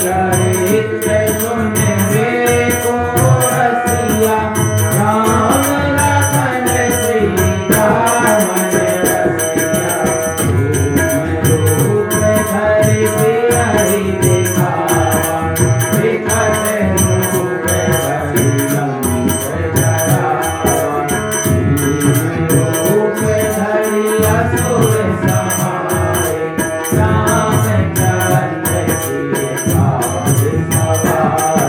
चरित्र सुनवे को रसिया राम लखन सीता मन रसिया रूप धरि सियहि दिखावा विकट रूप धरि लंक जरावा रूप धरि असुर सहाय रामचंद्र के काज सवार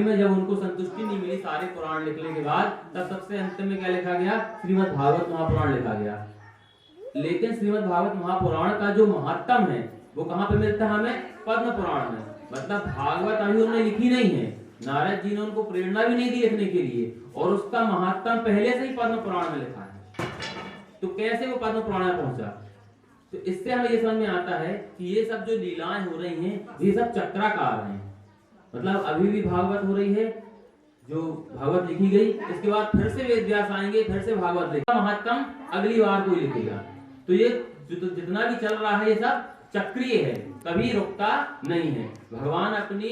में जब उनको संतुष्टि नहीं मिली सारे पुराण लिखने के बाद, तब सबसे अंत में क्या लिखा गया? श्रीमद् भागवत महापुराण लिखा गया। लेकिन श्रीमद् भागवत महापुराण का जो महात्म है वो कहाँ पे मिलता है हमें? पद्म पुराण में। मतलब भागवत अभी उन्होंने लिखी नहीं है, नारद जी ने उनको प्रेरणा भी नहीं दी लिखने के लिए, और उसका महात्म पहले से ही पद्म पुराण में लिखा है। तो कैसे वो पद्म पुराण में पहुंचा? तो इससे हमें ये समझ में आता है कि ये सब जो लीलाएं हो रही हैं ये सब चक्राकार हैं। मतलब अभी भी भागवत हो रही है, जो भागवत लिखी गई, इसके बाद फिर से वेद व्यास आएंगे, फिर से भागवत लिखेगा, महात्म अगली बार कोई लिखेगा। तो ये जितना भी चल रहा है ये सब चक्रीय है, कभी रुकता नहीं है। भगवान अपनी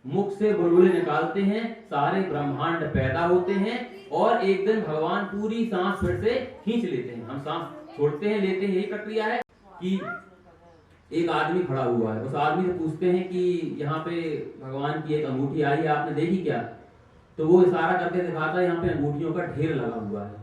मुख से बुलबुले निकालते हैं, सारे ब्रह्मांड पैदा होते हैं, और एक दिन भगवान पूरी सांस फिर से खींच लेते हैं। हम सांस छोड़ते हैं, लेते हैं, यही प्रक्रिया है। कि एक आदमी खड़ा हुआ है, उस आदमी से पूछते हैं कि यहाँ पे भगवान की एक अंगूठी आई है, आपने देखी क्या? तो वो इशारा करके दिखाता है, यहाँ पे अंगूठियों का ढेर लगा हुआ है।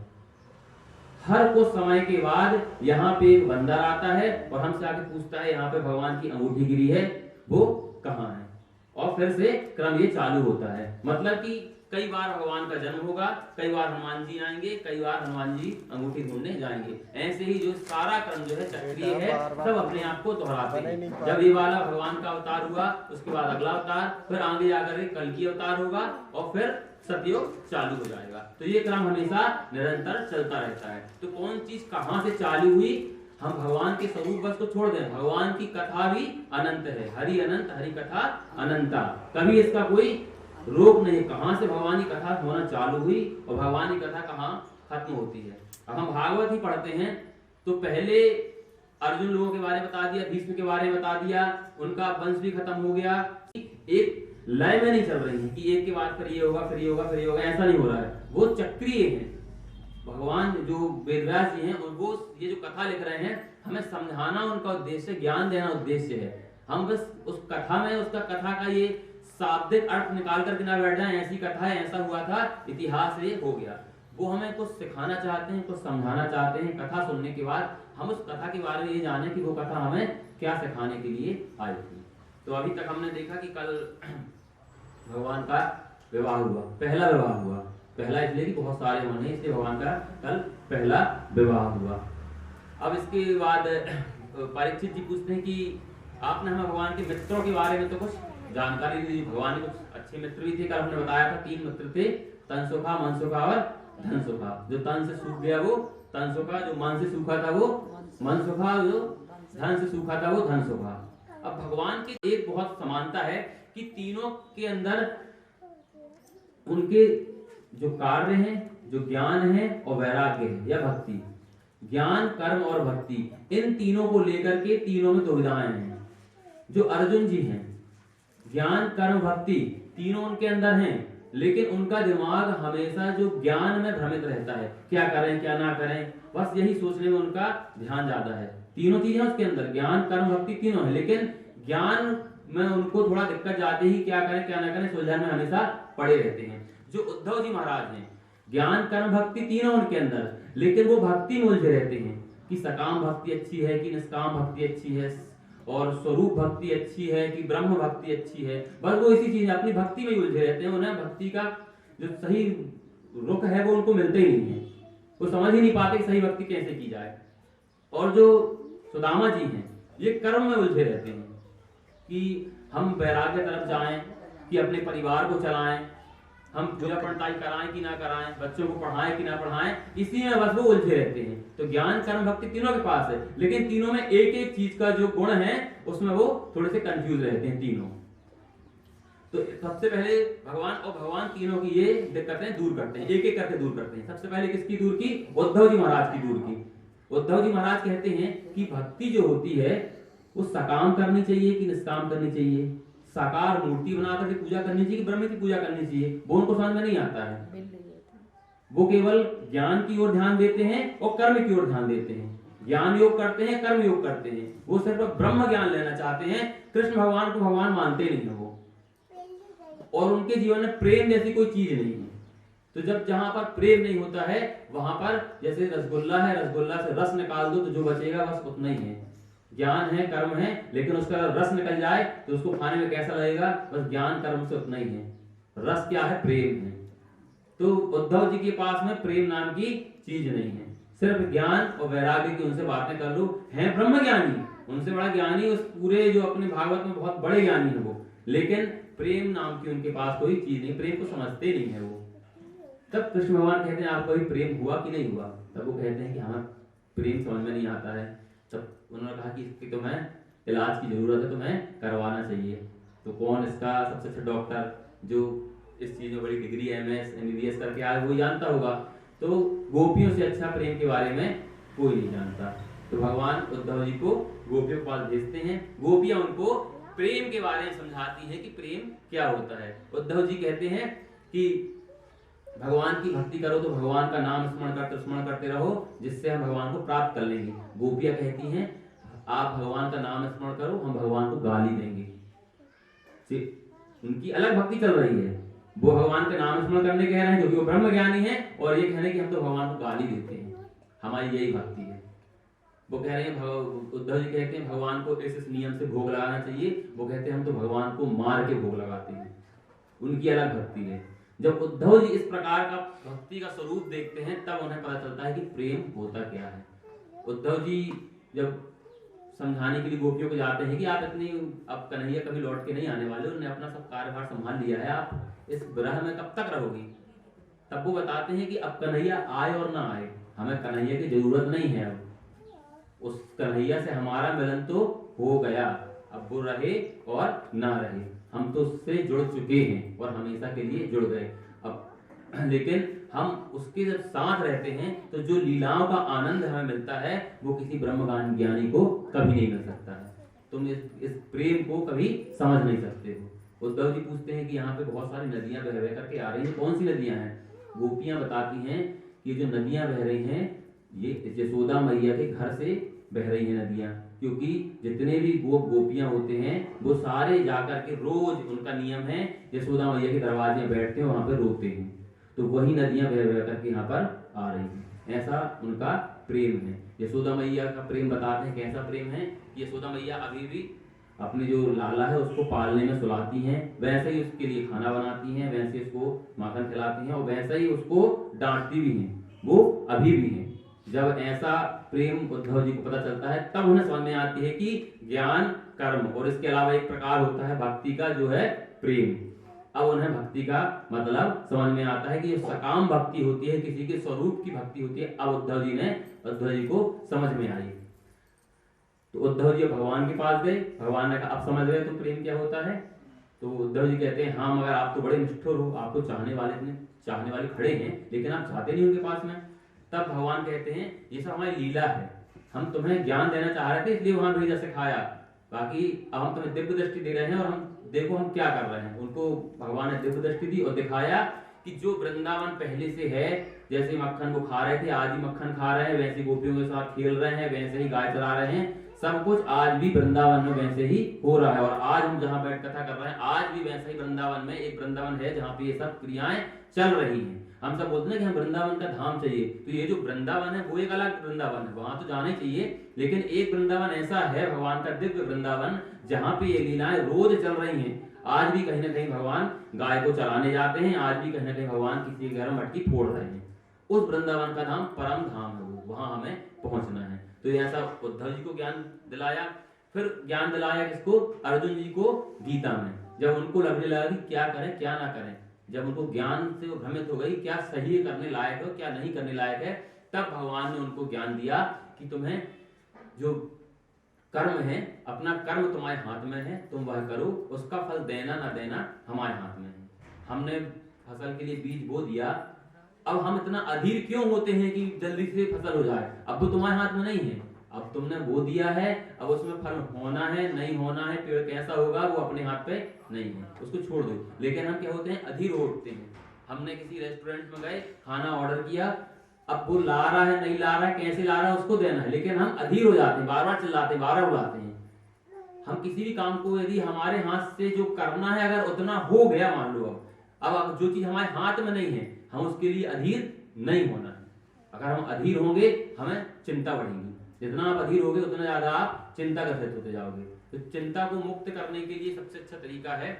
हर कुछ समय के बाद यहाँ पे एक बंदर आता है और हमसे आके पूछता है यहाँ पे भगवान की अंगूठी गिरी है, वो कहाँ है? और फिर से क्रम ये चालू होता है। मतलब कि कई बार भगवान का जन्म होगा, कई बार हनुमान जी आएंगे, कई बार हनुमान जी अंगूठी ढूंढने जाएंगे। ऐसे ही जो सारा क्रम जो है चक्रीय है, सब अपने आप को दोहराते हैं। जब ये वाला भगवान का अवतार हुआ, उसके बाद अगला अवतार, फिर आगे जाकर कल की अवतार होगा, और फिर सतयुग चालू हो जाएगा। तो ये क्रम हमेशा निरंतर चलता रहता है। तो कौन चीज कहाँ से चालू हुई, हम भगवान के स्वरूप बस को छोड़ दें। भगवान की कथा भी अनंत है, हरि अनंत, हरि कथा अनंता, कभी इसका कोई रोक नहीं। कहां से भगवान की कथा होना चालू हुई और भगवान की कथा कहां खत्म होती है। अब हम भागवत ही पढ़ते हैं, तो पहले अर्जुन लोगों के बारे में बता दिया, भीष्म के बारे में बता दिया, उनका वंश भी खत्म हो गया। एक लय में नहीं चल रही है कि एक के बाद फिर ये होगा, फिर ये होगा, फिर ये होगा, ऐसा नहीं हो रहा है। वो चक्रीय है। भगवान जो वेदव्यास जी हैं, वो ये जो कथा लिख रहे हैं, हमें समझाना उनका उद्देश्य, ज्ञान देना उद्देश्य है। हम बस उस कथा में, उसका कथा का ये शाब्दिक अर्थ निकाल करके ना बैठ जाए, ऐसी कथा है, ऐसा हुआ था, इतिहास ये हो गया। वो हमें कुछ सिखाना चाहते हैं, कुछ समझाना चाहते हैं। कथा सुनने के बाद हम उस कथा के बारे में ये जाने कि वो कथा हमें क्या सिखाने के लिए आई थी। तो अभी तक हमने देखा कि कल भगवान का विवाह हुआ, पहला विवाह हुआ। पहला इसलिए कि बहुत सारे होने, इसलिए भगवान का कल पहला विवाह हुआ। अब इसके बाद परीक्षित जी पूछते हैं कि आपने हमें भगवान के मित्रों के बारे में तो कुछ जानकारी दी। भगवान के कुछ अच्छे मित्र भी थे, कल हमने बताया था 3 मित्र थे, तनसुखा, मनसुखा और धनसुखा। जो तन से सूख गया वो तनसुखा, जो मन से सूखा था वो मनसुखा, जो धन से सूखा था वो धनसुखा। अब भगवान की एक बहुत समानता है कि तीनों के अंदर उनके जो कार्य हैं, जो ज्ञान है और वैराग्य है या भक्ति, ज्ञान, कर्म और भक्ति, इन तीनों को लेकर के तीनों में दुविधाएं हैं। जो अर्जुन जी हैं, ज्ञान, कर्म, भक्ति तीनों उनके अंदर हैं, लेकिन उनका दिमाग हमेशा जो ज्ञान में भ्रमित रहता है, क्या करें क्या ना करें, बस यही सोचने में उनका ध्यान ज्यादा है। तीनों चीजें उसके अंदर, ज्ञान, कर्म, भक्ति तीनों है, लेकिन ज्ञान में उनको थोड़ा दिक्कत जाती ही, क्या करें क्या ना करें, सुलझन में हमेशा पड़े रहते हैं। जो उद्धव जी महाराज हैं, ज्ञान, कर्म, भक्ति तीनों उनके अंदर, लेकिन वो भक्ति में उलझे रहते हैं कि सकाम भक्ति अच्छी है कि निष्काम भक्ति अच्छी है, और स्वरूप भक्ति अच्छी है कि ब्रह्म भक्ति अच्छी है। बस वो इसी चीज अपनी भक्ति में ही उलझे रहते हैं। उन्हें भक्ति का जो सही रुख है वो उनको मिलता ही नहीं है। वो समझ ही नहीं पाते कि सही भक्ति कैसे की जाए। और जो सुदामा जी हैं, ये कर्म में उलझे रहते हैं कि हम वैराग्य तरफ जाएं, कि अपने परिवार को चलाएं, हम पूजा पढ़ताई कराएं कि ना कराएं, बच्चों को पढ़ाएं कि ना पढ़ाएं, इसी में बस वो उलझे रहते हैं। तो ज्ञान, कर्म, भक्ति तीनों के पास है, लेकिन तीनों में एक एक चीज का जो गुण है उसमें वो थोड़े से कंफ्यूज रहते हैं तीनों। तो सबसे पहले भगवान तीनों की ये दिक्कतें दूर करते हैं, एक एक करके दूर करते हैं। सबसे पहले किसकी दूर की? उद्धव जी महाराज की दूर की। उद्धव जी महाराज कहते हैं कि भक्ति जो होती है वो सकाम करनी चाहिए कि निष्काम करनी चाहिए, साकार मूर्ति बनाकर के पूजा करनी चाहिए कि ब्रह्म की पूजा करनी चाहिए, वो उनको समझ में नहीं आता है। वो केवल ज्ञान की ओर ध्यान देते हैं और कर्म की ओर ध्यान देते हैं। ज्ञान योग करते हैं, कर्म योग करते हैं, वो सिर्फ ब्रह्म ज्ञान लेना चाहते हैं। कृष्ण भगवान को भगवान मानते नहीं है वो, और उनके जीवन में प्रेम जैसी कोई चीज नहीं है। तो जब जहां पर प्रेम नहीं होता है, वहां पर जैसे रसगुल्ला है, रसगुल्ला से रस निकाल दो तो जो बचेगा बस उतना ही है। ज्ञान है, कर्म है, लेकिन उसका रस निकल जाए तो उसको खाने में कैसा लगेगा? बस ज्ञान कर्म से उतना ही है। रस क्या है? प्रेम है। तो उद्धव जी के पास में प्रेम नाम की चीज नहीं है। सिर्फ ज्ञान और वैराग्य की उनसे बातें कर लो, हैं ब्रह्म ज्ञानी, उनसे बड़ा ज्ञानी उस पूरे जो अपने भागवत में बहुत बड़े ज्ञानी है वो, लेकिन प्रेम नाम की उनके पास कोई चीज नहीं, प्रेम को समझते नहीं है वो। तब कृष्ण भगवान कहते हैं आपको भी प्रेम हुआ कि नहीं हुआ? तब वो कहते हैं कि हमें प्रेम समझ में नहीं आता है। तब उन्होंने कहा कि इसकी तो मैं इलाज की जरूरत है, तो मैं करवाना चाहिए। तो कौन इसका सबसे अच्छा डॉक्टर जो इस चीज में बड़ी डिग्री MS MBBS करके आए वो जानता होगा। तो गोपियों से अच्छा प्रेम के बारे में कोई नहीं जानता। तो भगवान उद्धव जी को गोपियों के पास भेजते हैं, गोपियां उनको प्रेम के बारे में समझाती हैं कि प्रेम क्या होता है। उद्धव जी कहते हैं कि भगवान की भक्ति करो तो भगवान का नाम स्मरण करते रहो, जिससे हम भगवान को प्राप्त कर लेंगे। गोपियां कहती हैं आप भगवान का नाम स्मरण करो, हम भगवान को गाली देंगे। उनकी अलग भक्ति चल रही है, वो भगवान के नाम स्मरण करने कह रहे हैं क्योंकि वो ब्रह्म ज्ञानी है, और ये कह रहे हैं कि हम तो भगवान को गाली देते हैं, हमारी यही भक्ति है। वो कह रहे हैं उद्धव जी कहते हैं भगवान को इस नियम से भोग लगाना चाहिए, वो कहते हैं हम तो भगवान को मार के भोग लगाते हैं। उनकी अलग भक्ति है। जब उद्धव जी इस प्रकार का भक्ति का स्वरूप देखते हैं तब उन्हें पता चलता है कि प्रेम होता क्या है। उद्धव जी जब समझाने के लिए गोपियों को जाते हैं कि आप इतनी, अब कन्हैया कभी लौट के नहीं आने वाले, उन्होंने अपना सब कार्यभार संभाल लिया है, आप इस विरह में कब तक रहोगी? तब वो बताते हैं कि अब कन्हैया आए और ना आए, हमें कन्हैया की जरूरत नहीं है। अब उस कन्हैया से हमारा मिलन तो हो गया, अब वो रहे और ना रहे, हम तो उससे जुड़ चुके हैं और हमेशा के लिए जुड़ गए। अब लेकिन हम उसके जब साथ रहते हैं तो जो लीलाओं का आनंद हमें मिलता है वो किसी ब्रह्म ज्ञानी को कभी नहीं मिल सकता है। तुम इस प्रेम को कभी समझ नहीं सकते हो। उद्धव जी पूछते हैं कि यहाँ पे बहुत सारी नदियां बह बह करके आ रही हैं, कौन सी नदियां हैं? गोपियां बताती हैं कि जो नदियां बह रही हैं ये यशोदा मैया के घर से बह रही हैं नदियां, क्योंकि जितने भी गोपियां होते हैं वो सारे जाकर के रोज, उनका नियम है, यशोदा मैया के दरवाजे बैठते हैं, वहां पे रोते हैं, तो वही नदियां बह बह करके यहाँ पर आ रही हैं। ऐसा उनका प्रेम है। यशोदा मैया का प्रेम बताते हैं कैसा प्रेम है। यशोदा मैया अभी भी अपने जो लाला है उसको पालने में सुलाती हैं, वैसे ही उसके लिए खाना बनाती हैं, वैसे ही उसको माखन खिलाती हैं और वैसे ही उसको डांटती भी हैं, वो अभी भी हैं। जब ऐसा प्रेम उद्धव जी को पता चलता है तब उन्हें समझ में आती है कि ज्ञान, कर्म और इसके अलावा एक प्रकार होता है भक्ति का जो है प्रेम। अब उन्हें भक्ति का मतलब समझ में आता है कि जो सकाम भक्ति होती है, किसी के स्वरूप की भक्ति होती है। अब उद्धव जी को समझ में आई। तो उद्धव जी भगवान के पास गए, भगवान ने कहा अब समझ गए तुम प्रेम क्या होता है? तो उद्धव जी कहते हैं हाँ, मगर आप तो बड़े निष्ठुर हो, आपको चाहने वाले खड़े हैं, लेकिन आप जाते नहीं उनके पास में। तब भगवान कहते हैं ये सब हमारी लीला है, हम तुम्हें ज्ञान देना चाह रहे थे इसलिए वहां भेजा, सिखाया, बाकी अब हम तुम्हें दिव्य दृष्टि दे रहे हैं और हम देखो हम क्या कर रहे हैं। उनको भगवान ने दिव्य दृष्टि दी और दिखाया कि जो वृंदावन पहले से है, जैसे मक्खन वो खा रहे थे आज ही मक्खन खा रहे हैं, वैसे गोपियों के साथ खेल रहे हैं, वैसे ही गाय चरा रहे हैं, सब कुछ आज भी वृंदावन में वैसे ही हो रहा है। और आज हम जहाँ बैठ कथा कर रहे हैं आज भी वैसे ही वृंदावन में एक वृंदावन है जहाँ पे ये सब क्रियाएं चल रही हैं। हम सब बोलते हैं कि हम वृंदावन का धाम चाहिए, तो ये जो वृंदावन है वो एक अलग वृंदावन है, वहां तो जाना ही चाहिए, लेकिन एक वृंदावन ऐसा है भगवान का दिव्य वृंदावन जहाँ पे ये लीलाएं रोज चल रही हैं। आज भी कहीं ना कहीं भगवान गाय को चराने जाते हैं, आज भी कहीं ना कहीं भगवान किसी के घर में मटकी फोड़ रहे हैं। उस वृंदावन का धाम परम धाम है, वो वहां हमें पहुंचना है। तो ऐसा उद्धव जी को ज्ञान दिलाया। फिर ज्ञान दिलाया किसको? अर्जुन जी को गीता में। जब उनको लगने लगा कि क्या करें क्या ना करें, जब उनको ज्ञान से वो भ्रमित हो गई क्या सही करने लायक है क्या नहीं करने लायक है, तब भगवान ने उनको ज्ञान दिया कि तुम्हें जो कर्म है, अपना कर्म तुम्हारे हाथ में है, तुम वह करो, उसका फल देना ना देना हमारे हाथ में है। हमने फसल के लिए बीज बो दिया, अब हम इतना अधीर क्यों होते हैं कि जल्दी से फसल हो जाए? अब तो तुम्हारे हाथ में नहीं है, अब तुमने बो दिया है, अब उसमें फल होना है नहीं होना है, पेड़ कैसा होगा वो अपने हाथ पे नहीं है, उसको छोड़ दो। लेकिन हम क्या होते हैं? अधीर होते हैं। हमने किसी रेस्टोरेंट में गए, खाना ऑर्डर किया, अब वो ला रहा है नहीं ला रहा है, कैसे ला रहा है उसको देना है, लेकिन हम अधीर हो जाते हैं, बार बार चिल्लाते हैं, बार बार बुलाते हैं। हम किसी भी काम को यदि हमारे हाथ से जो करना है अगर उतना हो गया, मान लो अब जो चीज हमारे हाथ में नहीं है, हम उसके लिए अधीर नहीं होना है। अगर हम अधीर होंगे हमें चिंता बढ़ेगी, जितना आप अधीर होगे उतना ज्यादा आप चिंता ग्रसित होते जाओगे। तो चिंता को मुक्त करने के लिए सबसे अच्छा तरीका है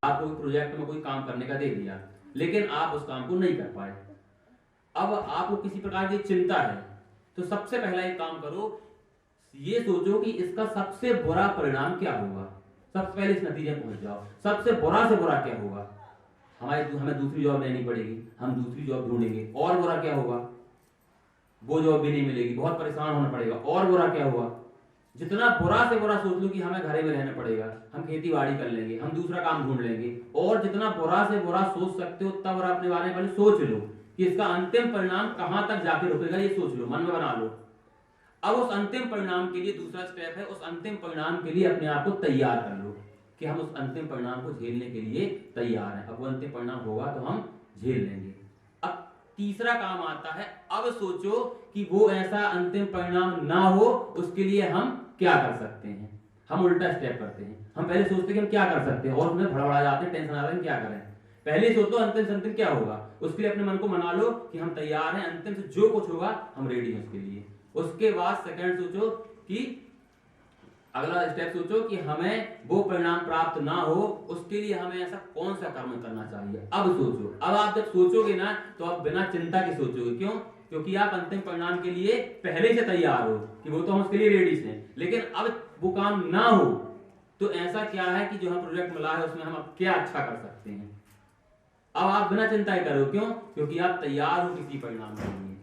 आपको प्रोजेक्ट में कोई काम करने का दे दिया, लेकिन आप उस काम को नहीं कर पाए। अब आपको किसी प्रकार की चिंता है, तो सबसे पहला एक काम करो, ये सोचो कि इसका सबसे बुरा परिणाम क्या होगा। सबसे पहले इस नतीजे में पहुंच जाओ, सबसे बुरा से बुरा क्या होगा। हमें दूसरी जॉब लेनी पड़ेगी, हम दूसरी जॉब ढूंढेंगे, और बुरा क्या होगा, वो जॉब भी नहीं मिलेगी, बहुत परेशान होना पड़ेगा, और बुरा क्या हुआ। जितना बुरा से बुरा सोच लो कि हमें घरे में रहना पड़ेगा, हम खेती बाड़ी कर लेंगे, हम दूसरा काम ढूंढ लेंगे, और जितना बुरा से बुरा सोच सकते हो उतना बुरा अपने बारे में पहले सोच लो कि इसका अंतिम परिणाम कहां तक जाके रुकेगा, ये सोच लो, मन में बना लो। अब उस अंतिम परिणाम के लिए दूसरा स्टेप है, उस अंतिम परिणाम के लिए अपने आप को तैयार कर लो कि हम उस अंतिम परिणाम को झेलने के लिए तैयार हैं। अब वो अंतिम परिणाम होगा तो हम झेल लेंगे। अब तीसरा काम आता है, अब सोचो कि वो ऐसा अंतिम परिणाम ना हो, उसके लिए हम क्या कर सकते हैं। हम उल्टा स्टेप करते हैं, हम पहले सोचते हैं कि हम क्या कर सकते हैं और उसमें भड़बड़ा जाते हैं, टेंशन आता है क्या करें। पहले सोचो अंतिम से अंतिम क्या होगा, उसके लिए अपने मन को मना लो कि हम तैयार हैं, अंतिम से जो कुछ होगा हम रेडी हैं उसके लिए। उसके बाद सेकंड सोचो कि अगला स्टेप सोचो कि हमें वो परिणाम प्राप्त ना हो, उसके लिए हमें ऐसा कौन सा कर्म करना चाहिए। अब सोचो, अब आप जब सोचोगे ना तो आप बिना चिंता के सोचोगे। क्यों? क्योंकि आप अंतिम परिणाम के लिए पहले से तैयार हो कि वो तो हम उसके लिए रेडी हैं। लेकिन अब वो काम ना हो तो ऐसा क्या है कि जो हम प्रोजेक्ट मिला है उसमें हम अब क्या अच्छा कर सकते हैं। अब आप बिना चिंता करो, क्यों? क्योंकि आप तैयार हो किसी परिणाम के लिए।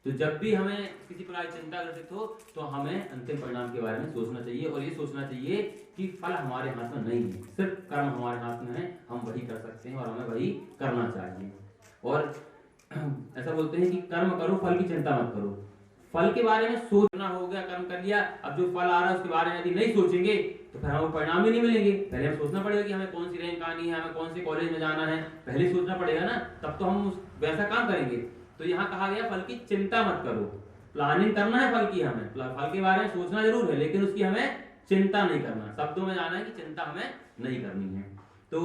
तो जब भी हमें किसी प्रकार की चिंता ग्रसित हो तो हमें अंतिम परिणाम के बारे में सोचना चाहिए, और ये सोचना चाहिए कि फल हमारे हाथ में नहीं है, सिर्फ कर्म हमारे हाथ में है, हम वही कर सकते हैं और हमें वही करना चाहिए। और ऐसा बोलते हैं कि कर्म करो, फल की चिंता मत करो। फल के बारे में सोचना हो गया, कर्म कर लिया, अब जो फल आ रहा है उसके बारे में यदि नहीं सोचेंगे तो फिर हमें परिणाम ही नहीं मिलेंगे। पहले हमें सोचना पड़ेगा कि हमें कौन सी रैंक आनी है, हमें कौन से कॉलेज में जाना है, पहले सोचना पड़ेगा ना, तब तो हम वैसा काम करेंगे। तो यहाँ कहा गया फल की चिंता मत करो, प्लानिंग करना है फल की, हमें फल के बारे में सोचना जरूर है लेकिन उसकी हमें चिंता नहीं करना। शब्दों में जाना है कि चिंता हमें नहीं करनी है। तो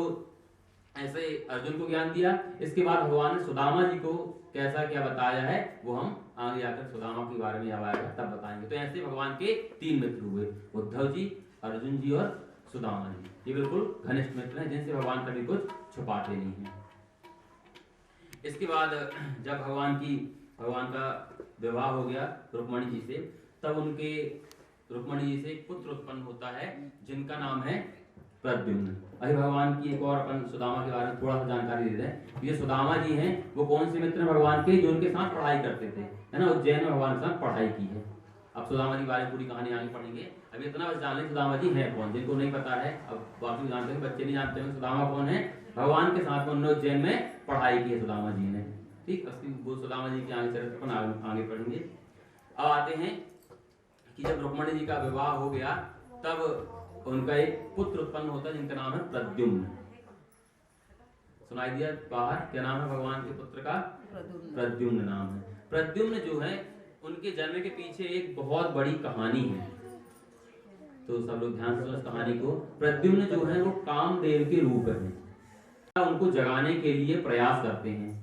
ऐसे अर्जुन को ज्ञान दिया। इसके बाद भगवान ने सुदामा जी को कैसा क्या बताया है वो हम आगे आकर सुदामा के बारे में आएगा तब बताएंगे। तो ऐसे भगवान के 3 मित्र हुए, उद्धव जी, अर्जुन जी और सुदामा जी। ये बिल्कुल घनिष्ठ मित्र हैं जिनसे भगवान कभी कुछ छुपाते नहीं हैं। इसके बाद जब भगवान का विवाह हो गया रुक्मणी जी से, तब उनके रुक्मणी जी से एक पुत्र उत्पन्न होता है जिनका नाम है प्रद्युम्न। अभी भगवान की एक और अपन सुदामा के बारे में थोड़ा सा जानकारी देते हैं। ये सुदामा जी हैं, वो कौन से मित्र हैं भगवान के, जो उनके साथ पढ़ाई करते थे, है ना, उज्जैन में भगवान के साथ पढ़ाई की है। अब सुदामा जी के बारे में पूरी कहानी आगे पढ़ेंगे, अभी इतना बस जान लें सुदामा जी हैं कौन, जिनको नहीं पता है। अब बाकी जानते हैं, बच्चे नहीं जानते हैं सुदामा कौन है। भगवान के साथ उन्होंने उज्जैन में पढ़ाई की है सुदामा जी ने। ठीक, वो सुदामा जी के आगे चरित्र पर आगे पढ़ेंगे। अब आते हैं कि जब रुक्मणी जी का विवाह हो गया तब उनका एक पुत्र उत्पन्न होता है जिनका नाम है प्रद्युम्न। सुनाई दिया बाहर, क्या नाम है भगवान के पुत्र का? प्रद्युम्न नाम है। प्रद्युम्न जो है उनके जन्म के पीछे एक बहुत बड़ी कहानी है, तो सब लोग ध्यान से सुनो इस कहानी को। प्रद्युम्न जो है वो कामदेव के रूप है, उनको जगाने के लिए प्रयास करते हैं,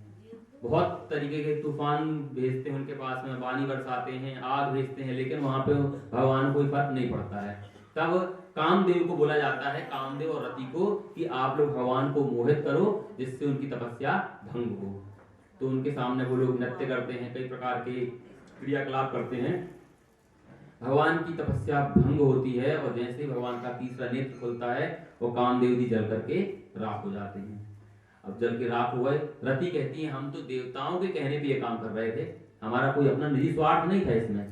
बहुत तरीके के तूफान भेजते हैं उनके पास में, पानी बरसाते हैं, आग भेजते हैं, लेकिन वहां पे भगवान को कोई फर्क नहीं पड़ता है। तब कामदेव को बोला जाता है, कामदेव और रति को, कि आप लोग भगवान को मोहित करो जिससे उनकी तपस्या भंग हो। तो उनके सामने वो लोग नृत्य करते हैं, कई प्रकार के क्रियाकलाप करते हैं, भगवान की तपस्या भंग होती है, और जैसे ही भगवान का तीसरा नेत्र खुलता है वो कामदेव जी जल करके राख हो जाते हैं। अब जल के राख हुए, रति कहती है हम तो देवताओं के कहने पे ये काम कर रहे थे, हमारा कोई अपना निजी स्वार्थ नहीं था इसमें।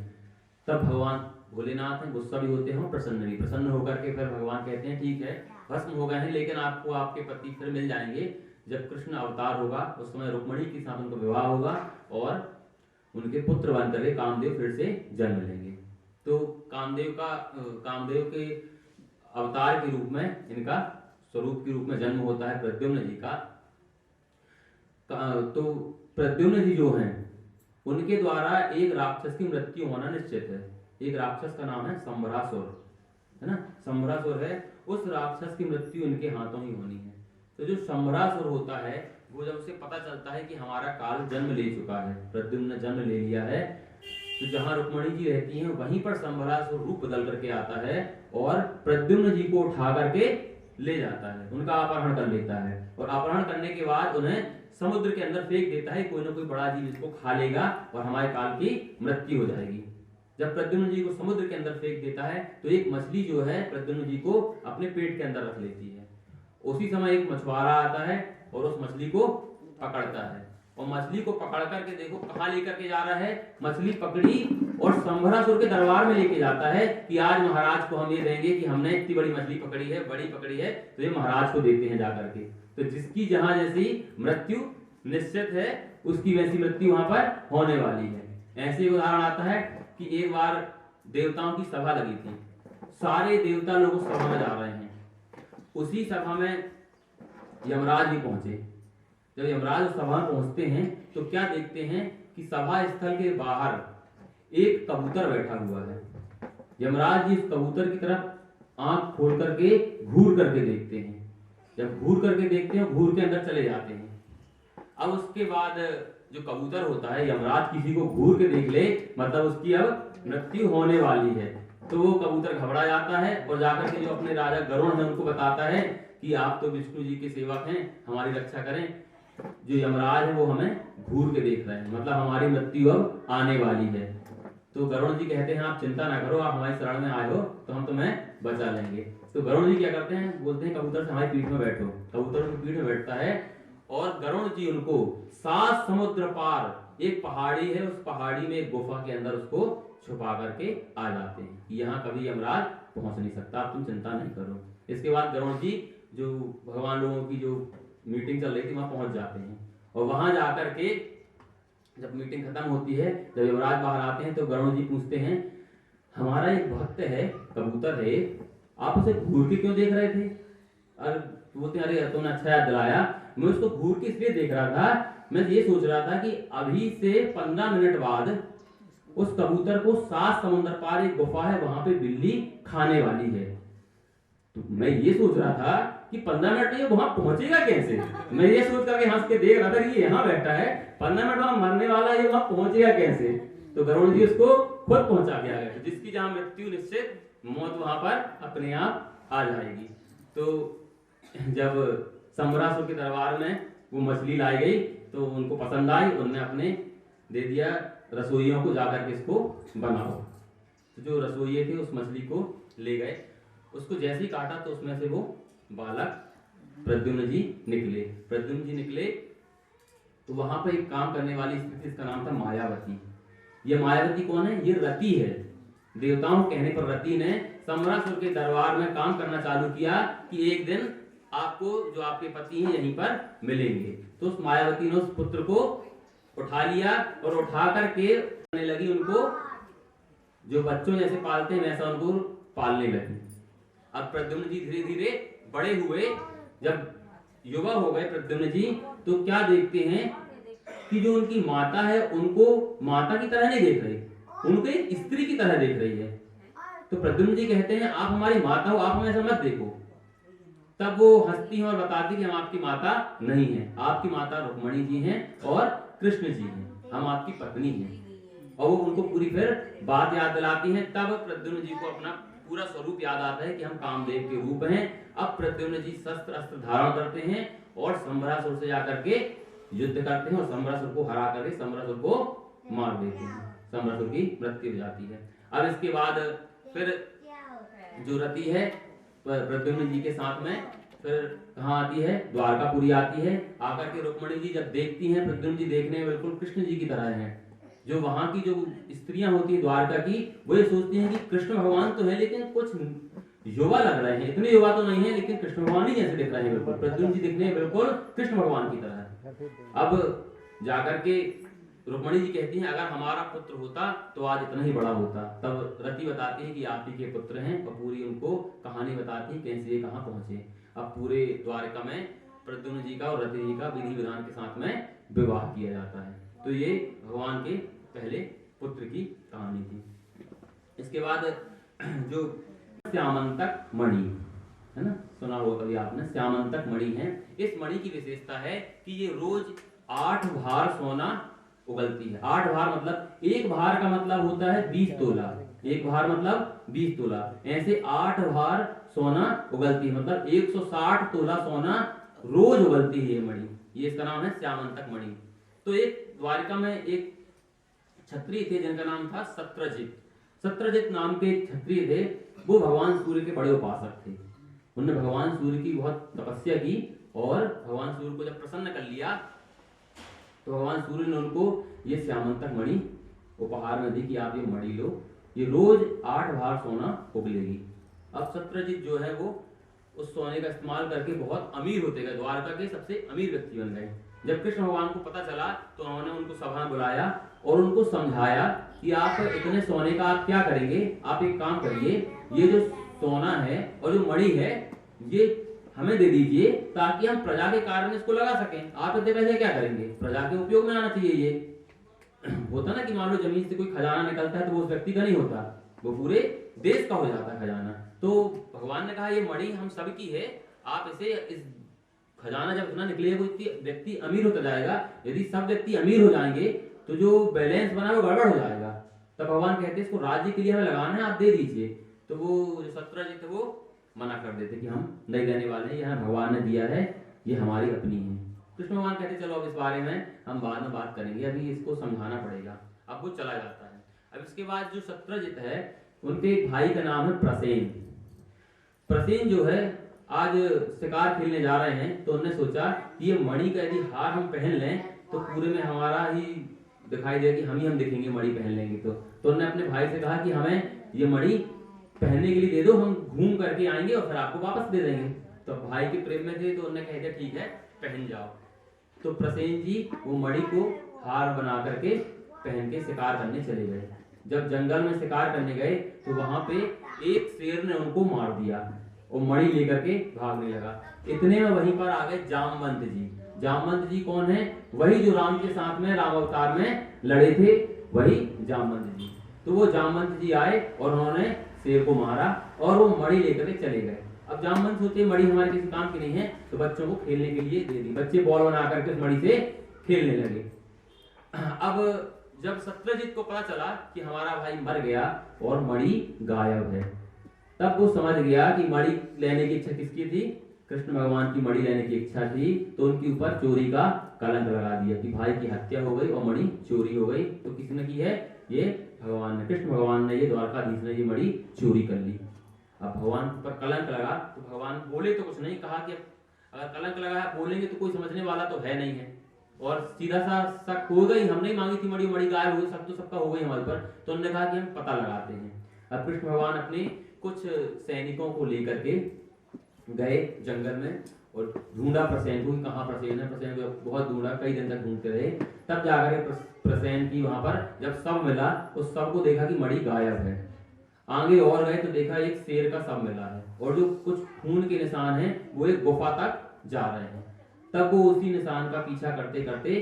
तब भगवान भोलेनाथ हैं, गुस्सा भी होते हैं, प्रसन्न भी, प्रसन्न होकर के फिर भगवान कहते हैं ठीक है भस्म हो गए हैं, लेकिन आपको आपके पति फिर मिल जाएंगे, जब कृष्ण अवतार होगा उस समय रुक्मणी के साथ उनका विवाह होगा और उनके पुत्र बनकर के कामदेव फिर से जन्म लेंगे। तो कामदेव के अवतार के रूप में, इनका स्वरूप के रूप में जन्म होता है प्रद्युम्न जी का। तो प्रद्युम्न जी जो हैं उनके द्वारा एक राक्षस की मृत्यु होना निश्चित है। एक राक्षस का नाम है संभरासुर, है ना, संभरासुर है, उस राक्षस की मृत्यु इनके हाथों ही होनी है। तो जो संभरासुर होता है वो जब उसे पता चलता है कि हमारा काल जन्म ले चुका है, प्रद्युम्न ने जन्म ले लिया है, तो जहां रुक्मणी जी रहती हैं वहीं पर संभरासुर रूप बदल करके आता है और प्रद्युम्न जी को उठा करके ले जाता है, उनका अपहरण कर लेता है और अपहरण करने के बाद उन्हें समुद्र के अंदर फेंक देता है। कोई ना कोई बड़ा जीव इसको खा लेगा और हमारे काल की मृत्यु हो जाएगी। जब प्रद्युम्न जी को समुद्र के अंदर फेंक देता है तो एक मछली जो है प्रद्युम्न जी को अपने पेट के अंदर रख लेती है। उसी समय एक मछुआरा आता है और उस मछली को पकड़ता है और मछली को पकड़ करके देखो कहाँ लेकर के जा रहा है, मछली पकड़ी और संभरासुर के दरबार में लेके जाता है कि आज महाराज को हम ये देंगे कि हमने इतनी बड़ी मछली पकड़ी है, बड़ी पकड़ी है, तो ये महाराज को देते हैं जाकर के। तो जिसकी जहां जैसी मृत्यु निश्चित है उसकी वैसी मृत्यु वहां पर होने वाली है। ऐसे उदाहरण आता है कि एक बार देवताओं की सभा लगी थी, सारे देवता लोग उस सभा में जा रहे हैं। उसी सभा में यमराज भी पहुंचे। जब यमराज उस सभा में पहुंचते हैं तो क्या देखते हैं कि सभा स्थल के बाहर एक कबूतर बैठा हुआ है। यमराज जी उस कबूतर की तरफ आंख खोल करके घूर करके देखते हैं। जब घूर करके देखते हैं घूर के अंदर चले जाते हैं। अब उसके बाद जो कबूतर होता है, यमराज किसी को घूर के देख ले मतलब उसकी अब मृत्यु होने वाली है, तो वो कबूतर घबरा जाता है और जाकर के जो अपने राजा गरुड़ है उनको बताता है कि आप तो विष्णु जी के सेवक हैं, हमारी रक्षा करें। जो यमराज है वो हमें घूर के देख रहे हैं, मतलब हमारी मृत्यु अब आने वाली है। तो गरुड़ जी कहते हैं आप चिंता ना करो, आप हमारी शरण में आए हो तो हम तुम्हें बचा लेंगे। तो गरुड़ जी क्या करते हैं, बोलते हैं कबूतर से हमारी पीठ में बैठो। कबूतर उनकी पीठ में बैठता है और गरुड़ जी उनको 7 समुद्र पार एक पहाड़ी है, उस पहाड़ी में एक गुफा के अंदर उसको छुपा करके आ जाते हैं कि यहाँ कभी यमराज पहुंच नहीं सकता, आप तुम चिंता नहीं करो। इसके बाद गरुड़ जी जो भगवान लोगों की जो मीटिंग चल रही थी वहां पहुंच जाते हैं और वहां जाकर के जब मीटिंग खत्म होती है, जब यमराज बाहर आते हैं तो गरुड़ जी पूछते हैं हमारा एक भक्त है, कबूतर है, आप उसे घूर के क्यों देख रहे थे? और बोलते हैं अरे तुमने अच्छा याद दिलाया, मैं उसको घूर के इसलिए देख रहा था, मैं ये सोच रहा था कि अभी से 15 मिनट बाद उस कबूतर को 7 समुद्र पार एक गुफा है वहां पे बिल्ली खाने वाली है। तो मैं ये सोच रहा था कि 15 मिनट में वहां पहुंचेगा कैसे। मैं ये सोच करके हंस के देख रहा था कि ये यहाँ बैठा है, 15 मिनट वहां मरने वाला है, वहां पहुंचेगा कैसे। तो गरुड़ जी उसको खुद पहुंचा के आ गए, जिसकी जहां मृत्यु निश्चित, मौत वहां पर अपने आप आ जाएगी। तो जब संबरासुर के दरबार में वो मछली लाई गई तो उनको पसंद आई, उन्होंने अपने दे दिया रसोइयों को जाकर के इसको बनाओ। तो जो रसोइये थे उस मछली को ले गए, उसको जैसे ही काटा तो उसमें से वो बालक प्रद्युम्न जी निकले। प्रद्युम्न जी निकले तो वहां पर एक काम करने वाली स्त्री थी, इसका नाम था मायावती। ये मायावती कौन है? ये रति है। देवताओं कहने पर रति ने संबरासुर के दरबार में काम करना चालू किया कि एक दिन आपको जो आपके पति हैं यहीं पर मिलेंगे। तो उस मायावती ने उस पुत्र को उठा लिया और उठा करके करने लगी, उनको जो बच्चों जैसे पालते हैं वैसा उनको पालने लगी। अब प्रद्युम्न जी धीरे धीरे बड़े हुए, जब युवा हो गए प्रद्युम्न जी, तो क्या देखते हैं कि जो उनकी माता है उनको माता की तरह नहीं देख रही, उनको एक स्त्री की तरह देख रही है। तो प्रद्युम्न जी कहते हैं आप हमारी माता हो, आप हमें ऐसा मत देखो। तब वो हंसती हैं और बताती कि हम आपकी माता नहीं हैं, आपकी माता रुक्मणी जी हैं और कृष्ण जी हैं, हम आपकी पत्नी हैं। और वो उनको पूरी फिर बात याद दिलाती हैं। तब प्रद्युम्न जी को अपना पूरा स्वरूप याद आता है कि हम कामदेव के रूप हैं। अब प्रद्युम्न जी शस्त्र अस्त्र धारण करते हैं और संबरासुर से जाकर के युद्ध करते हैं और संबरासुर को हरा करके संबरासुर को मार देते हैं। संबरासुर की मृत्यु हो जाती है। अब इसके बाद फिर जो रति है प्रद्युम्न जी के साथ में फिर कहाँ आती है? द्वारकापुरी आती है। आकर के रुक्मणी जी जब देखती हैं प्रद्युम्न जी देखने में बिल्कुल कृष्ण जी की तरह हैं। जो वहां की जो स्त्रियां होती है द्वारका की, वो ये सोचती हैं कि कृष्ण भगवान तो है लेकिन कुछ युवा लग रहे हैं, इतने युवा तो नहीं है लेकिन कृष्ण भगवान ही जैसे दिख रहे हैं, बिल्कुल प्रद्युम्न जी दिखने में बिल्कुल कृष्ण भगवान की तरह है। अब जाकर के रुक्मणी जी कहती हैं अगर हमारा पुत्र होता तो आज इतना ही बड़ा होता। तब रति बताती है कि आप ही के पुत्र हैं और पूरी उनको कहानी बताती है कैसे ये कहाँ पहुंचे। अब पूरे द्वारका में प्रद्युम्न जी का और रति जी का विधि विधान के साथ में विवाह किया जाता है। तो ये भगवान के पहले पुत्र की कहानी थी। इसके बाद जो श्यामंतक मणि है ना, सुना होगा कभी आपने, श्यामंतक मणि है। इस मणि की विशेषता है कि ये रोज 8 भार सोना उगलती है। 8 भार मतलब, एक भार का मतलब होता है 20 तोला, एक भार मतलब 20 तोला। ऐसे 8 भार सोना उगलती है, मतलब 160 तोला सोना रोज उगलती है ये मणि। ये इसका नाम है श्यामंतक मणि। तो एक द्वारिका में एक क्षत्रिय थे जिनका नाम था सत्रजित। सत्रजित नाम के एक क्षत्रिय थे, वो भगवान सूर्य के बड़े उपासक थे। उन्होंने भगवान सूर्य की बहुत तपस्या की और भगवान सूर्य को जब प्रसन्न कर लिया तो भगवान सूर्य ने उनको ये श्यामंतक मणि उपहार में दी कि आप ये मणि लो, ये रोज 8 भार सोना उगलेगी। अब सत्रजित जो है वो उस सोने का इस्तेमाल करके बहुत अमीर होते गए, द्वारका के सबसे अमीर व्यक्ति बन गए। जब कृष्ण भगवान को पता चला तो उन्होंने उनको सभा में बुलाया और उनको समझाया कि आप इतने सोने का आप क्या करेंगे, आप एक काम करिए, ये जो सोना है और जो मणि है ये हमें दे दीजिए ताकि हम प्रजा के कार्य में इसको लगा सकें। आप इतने पैसे क्या करेंगे, प्रजा के उपयोग में आना चाहिए। ये होता ना कि मान लो जमीन से कोई खजाना निकलता है तो वो उस व्यक्ति का नहीं होता, वो पूरे देश का हो जाता है खजाना। तो भगवान ने कहा ये मणि हम सब की है, आप इसे इस खजाना जब इतना निकलेगा कोई व्यक्ति अमीर होता जाएगा, यदि सब व्यक्ति अमीर हो जाएंगे तो जो बैलेंस बना वो गड़बड़ हो जाएगा। तब भगवान कहते हैं इसको राज्य के लिए हमें लगाना है, आप दे दीजिए। तो वो जो सत्रजित थे वो मना कर देते कि हम नहीं देने वाले हैं, यह भगवान ने दिया है, ये हमारी अपनी है। कृष्ण भगवान कहते चलो अब इस बारे में हम बाद में बात करेंगे, अभी इसको समझाना पड़ेगा। अब वो चला जाता है। अब इसके बाद जो सत्रजित है उनके एक भाई का नाम है प्रसेन। प्रसेन जो है आज शिकार खेलने जा रहे हैं तो उन्होंने सोचा कि ये मणि का यदि हार हम पहन लें तो पूरे में हमारा ही दिखाई देगा कि हम दिखेंगे मणि पहन लेंगे। तो उन्होंने अपने भाई से कहा कि हमें ये मणि पहनने के लिए दे दो, हम घूम करके आएंगे और फिर आपको वापस दे देंगे। तो भाई के प्रेम में थे तो उन्होंने कहा ठीक है पहन जाओ। तो प्रसेन जी वो मणि को हार बना करके पहन के शिकार करने चले गए। जब जंगल में शिकार करने गए तो वहां पे एक शेर ने उनको मार दिया और मणि लेकर के भागने लगा। इतने में वहीं पर आ गए जामवंत जी। जामवंत जी कौन है, वही जो राम के साथ में राम अवतार में लड़े थे, वही जामवंत जी। तो वो जामवंत जी आए और उन्होंने शेर को मारा और वो मणि लेकर के चले गए। अब जामवंत सोचे मणि हमारे किसी काम की नहीं है, तो बच्चों को खेलने के लिए दे दी। बच्चे बॉल बना करके उस मणि से खेलने लगे। अब जब सत्यजित को पता चला कि हमारा भाई मर गया और मणि गायब है, तब वो समझ गया कि मणि लेने की इच्छा किसकी थी, कृष्ण भगवान की मणि लेने की इच्छा थी। तो उनके ऊपर चोरी का कलंक लगा दिया कि भाई की हत्या हो गई और मणि चोरी हो गई। तो किसने की है, ये भगवान ने, कृष्ण भगवान ने, ये द्वारकाधीश ने ये मणि चोरी कर ली। अब भगवान पर कलंक लगा तो भगवान बोले तो कुछ नहीं, कहा कि अगर कलंक लगा है बोलेंगे तो कोई समझने वाला तो है नहीं है, और सीधा सा शक हो गई, हम नहीं मांगी थी मणि, मणि गायब हुई, सब तो सबका हो गई हमारे पर। तो उन्होंने कहा कि हम पता लगाते हैं। अब कृष्ण भगवान अपने कुछ सैनिकों को लेकर के गए जंगल में और ढूंढा प्रसेन को, कहाँ प्रसेन है। प्रसेन को बहुत ढूंढा, कई दिन तक ढूंढते रहे। तब जाकर प्रसेन की वहां पर जब शव मिला उस शव को देखा कि मणि गायब है। आगे और गए तो देखा एक शेर का शव मिला है और जो कुछ खून के निशान हैं वो एक गुफा तक जा रहे हैं। तब वो उसी निशान का पीछा करते करते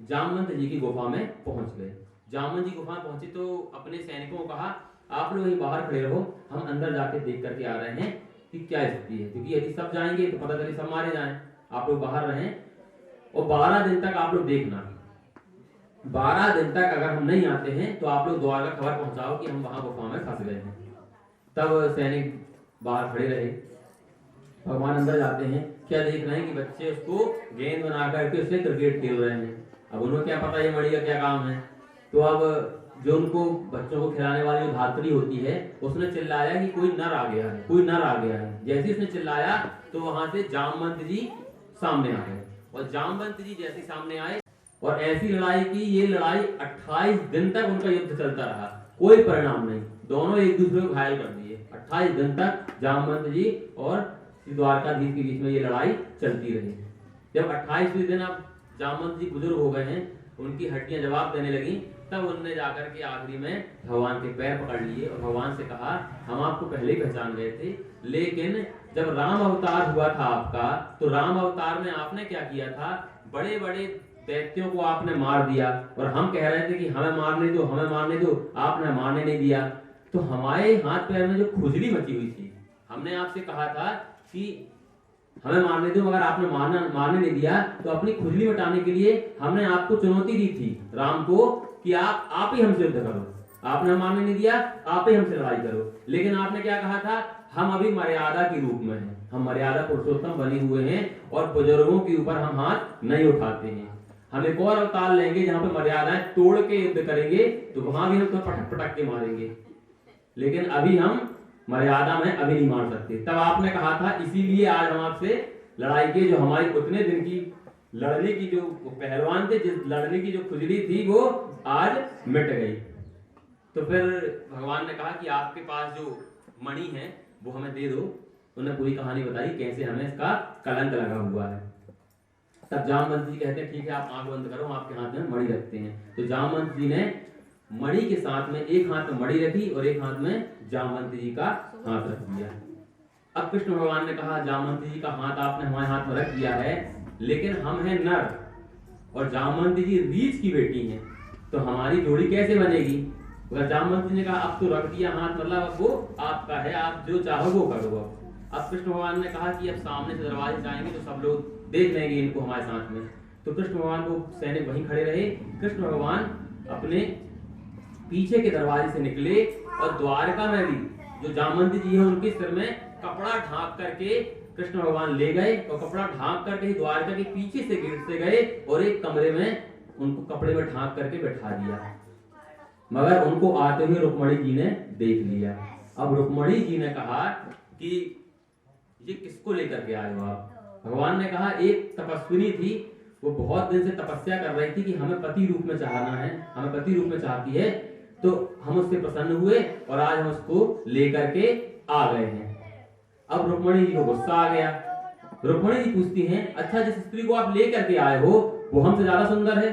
जामवंत जी की गुफा में पहुंच गए। जामवंत जी गुफा में पहुंचे तो अपने सैनिकों को कहा आप लोग यहीं बाहर खड़े रहो, हम अंदर जाके देख करके आ रहे हैं कि क्या स्थिति है, क्योंकि यदि सब जाएंगे तो पता चले सब मारे जाएं। आप लोग बाहर रहें और 12 दिन तक आप लोग देखना, 12 दिन तक अगर हम नहीं आते हैं तो आप लोग द्वार का खबर पहुंचाओ कि हम वहां गुफा में फंस गए हैं। तब सैनिक बाहर खड़े रहे। भगवान अंदर जाते हैं, क्या देख रहे हैं कि बच्चे उसको गेंद बना करके उससे क्रिकेट खेल रहे हैं। अब उन्हें क्या पता ये मणि का क्या काम है। तो अब जो उनको बच्चों को खिलाने वाली जो धात्री होती है उसने चिल्लाया कि कोई नर आ गया है, कोई नर आ गया है। जैसे उसने चिल्लाया तो वहां से जामवंत जी सामने आ गए और जामवंत जी जैसे सामने आए और ऐसी लड़ाई की, ये लड़ाई 28 दिन तक उनका युद्ध चलता रहा, कोई परिणाम नहीं, दोनों एक दूसरे को घायल कर दिए। 28 दिन तक जामवंत जी और द्वारकाधीश के बीच में ये लड़ाई चलती रही। जब 28वें दिन अब जामवंत जी बुजुर्ग हो गए हैं, उनकी हड्डियां जवाब देने लगी, तब उन्होंने जाकर के आखिरी में भगवान के पैर पकड़ लिए और भगवान से कहा हम आपको पहले ही पहचान गए थे, लेकिन जब राम अवतार हुआ था आपका तो राम अवतार में आपने क्या किया था, बड़े बड़े दैत्यों को आपने मार दिया और हम कह रहे थे कि हमें मारने दो, हमें मारने दो, आपने मारने नहीं दिया। तो हमारे हाथ पैर में जो खुजली मची हुई थी, हमने आपसे कहा था कि हमें मारने दो, मगर आपने मारने नहीं दिया। तो अपनी खुजली मिटाने के लिए हमने आपको चुनौती दी थी राम को कि आप ही हमसे युद्ध करो। आपने मारने नहीं दिया, आप ही हमसे लड़ाई करो। लेकिन आपने क्या कहा था, हम अभी मर्यादा के रूप में हैं, हम मर्यादा पुरुषोत्तम बने हुए हैं और बुजुर्गों के ऊपर हम हाथ नहीं उठाते हैं। हम एक और अवतार लेंगे जहां पे मर्यादाएं तोड़ के युद्ध करेंगे, तो वहां भी हम तो पटक पटक के मारेंगे, लेकिन अभी हम मर्यादा में अभी नहीं मार सकते। तब आपने कहा था, इसीलिए आज हम आपसे लड़ाई के जो हमारी उतने दिन की लड़ने की जो पहलवान थे, जिस लड़ने की जो खुजली थी वो आज मिट गई। तो फिर भगवान ने कहा कि आपके पास जो मणि है वो हमें दे दो। उन्होंने पूरी कहानी बताई कैसे हमें इसका कलंक लगा हुआ है। तब जामवंत जी कहते हैं ठीक है आप आंख बंद करो, आपके हाथ में मणि रखते हैं। तो जामवंत जी ने मणि के साथ में एक हाथ में मणि रखी और एक हाथ में जामवंत जी का हाथ रख दिया। अब कृष्ण भगवान ने कहा जामवंत जी का हाथ आपने हमारे हाथ में रख दिया है, लेकिन हम हैं नर और जामवंत जी रीछ की बेटी हैं, तो हमारी जोड़ी कैसे बनेगी? जामवंत जी ने कहा अब तो रख दिया हाथ, मतलब वो आपका है, आप जो चाहो वो करो। अब कृष्ण भगवान ने कहा कि अब सामने से दरवाजे जाएंगे तो सब लोग देख लेंगे इनको हमारे साथ में। तो कृष्ण भगवान को सैनिक वहीं खड़े रहे। कृष्ण भगवान अपने पीछे के दरवाजे से निकले और द्वारका में भी जो जामवंत जी है उनके सिर में कपड़ा ढांक करके कृष्ण भगवान ले गए और कपड़ा ढांक करके ही द्वारका के पीछे से गेट से गए और एक कमरे में उनको कपड़े में ढांक करके बैठा दिया। मगर उनको आते हुए रुक्मणी जी ने देख लिया। अब रुक्मणी जी ने कहा कि ये किसको लेकर के आए हो आप? भगवान ने कहा एक तपस्विनी थी, वो बहुत दिन से तपस्या कर रही थी कि हमें पति रूप में चाहना है, हमें पति रूप में चाहती है, तो हम उससे प्रसन्न हुए और आज हम उसको लेकर के आ गए हैं। अब रुक्मणी जी को गुस्सा आ गया। रुक्मणी जी पूछती हैं अच्छा जिस स्त्री को आप लेकर के आए हो वो हमसे ज्यादा सुंदर है?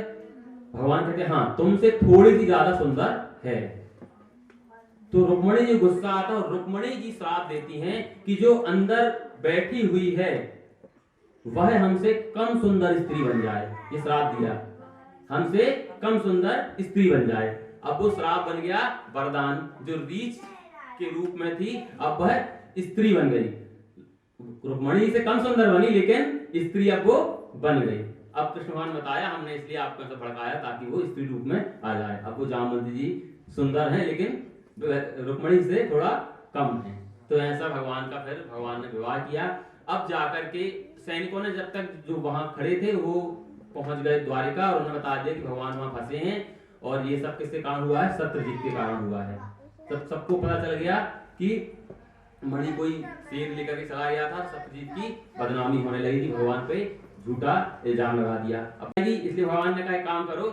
भगवान कहते हैं हाँ तुमसे थोड़ी सी ज्यादा सुंदर है। तो रुक्मणी जी गुस्सा आता और रुक्मणी जी श्राप देती हैं कि जो अंदर बैठी हुई है वह हमसे कम सुंदर स्त्री बन जाए। ये श्राप दिया, हमसे कम सुंदर स्त्री बन जाए। अब वो श्राप बन गया वरदान, जो रीछ के रूप में थी अब वह स्त्री बन गई। रुक्मणी से कम सुंदर बनी लेकिन स्त्री अब वो बन गई। अब कृष्ण भगवान बताया हमने इसलिए आपको ऐसा भड़काया ताकि वो स्त्री रूप में आ जाए। अब वो जामवंत जी सुंदर हैं लेकिन रुक्मणी से थोड़ा कम है। तो ऐसा भगवान का फिर भगवान ने विवाह किया। अब जाकर के सैनिकों ने जब तक जो वहां खड़े थे वो पहुंच गए द्वारिका और उन्होंने बता दिया कि भगवान वहां फंसे हैं और ये सब किसके कारण हुआ है? सत्यजीत के कारण हुआ है। सबको पता चल गया कि मणि कोई शेर लेकर के चला गया था, सत्यजीत की बदनामी होने लगी थी, भगवान पे झूठा इल्जाम लगा दिया। अब इसलिए भगवान ने कहा एक काम करो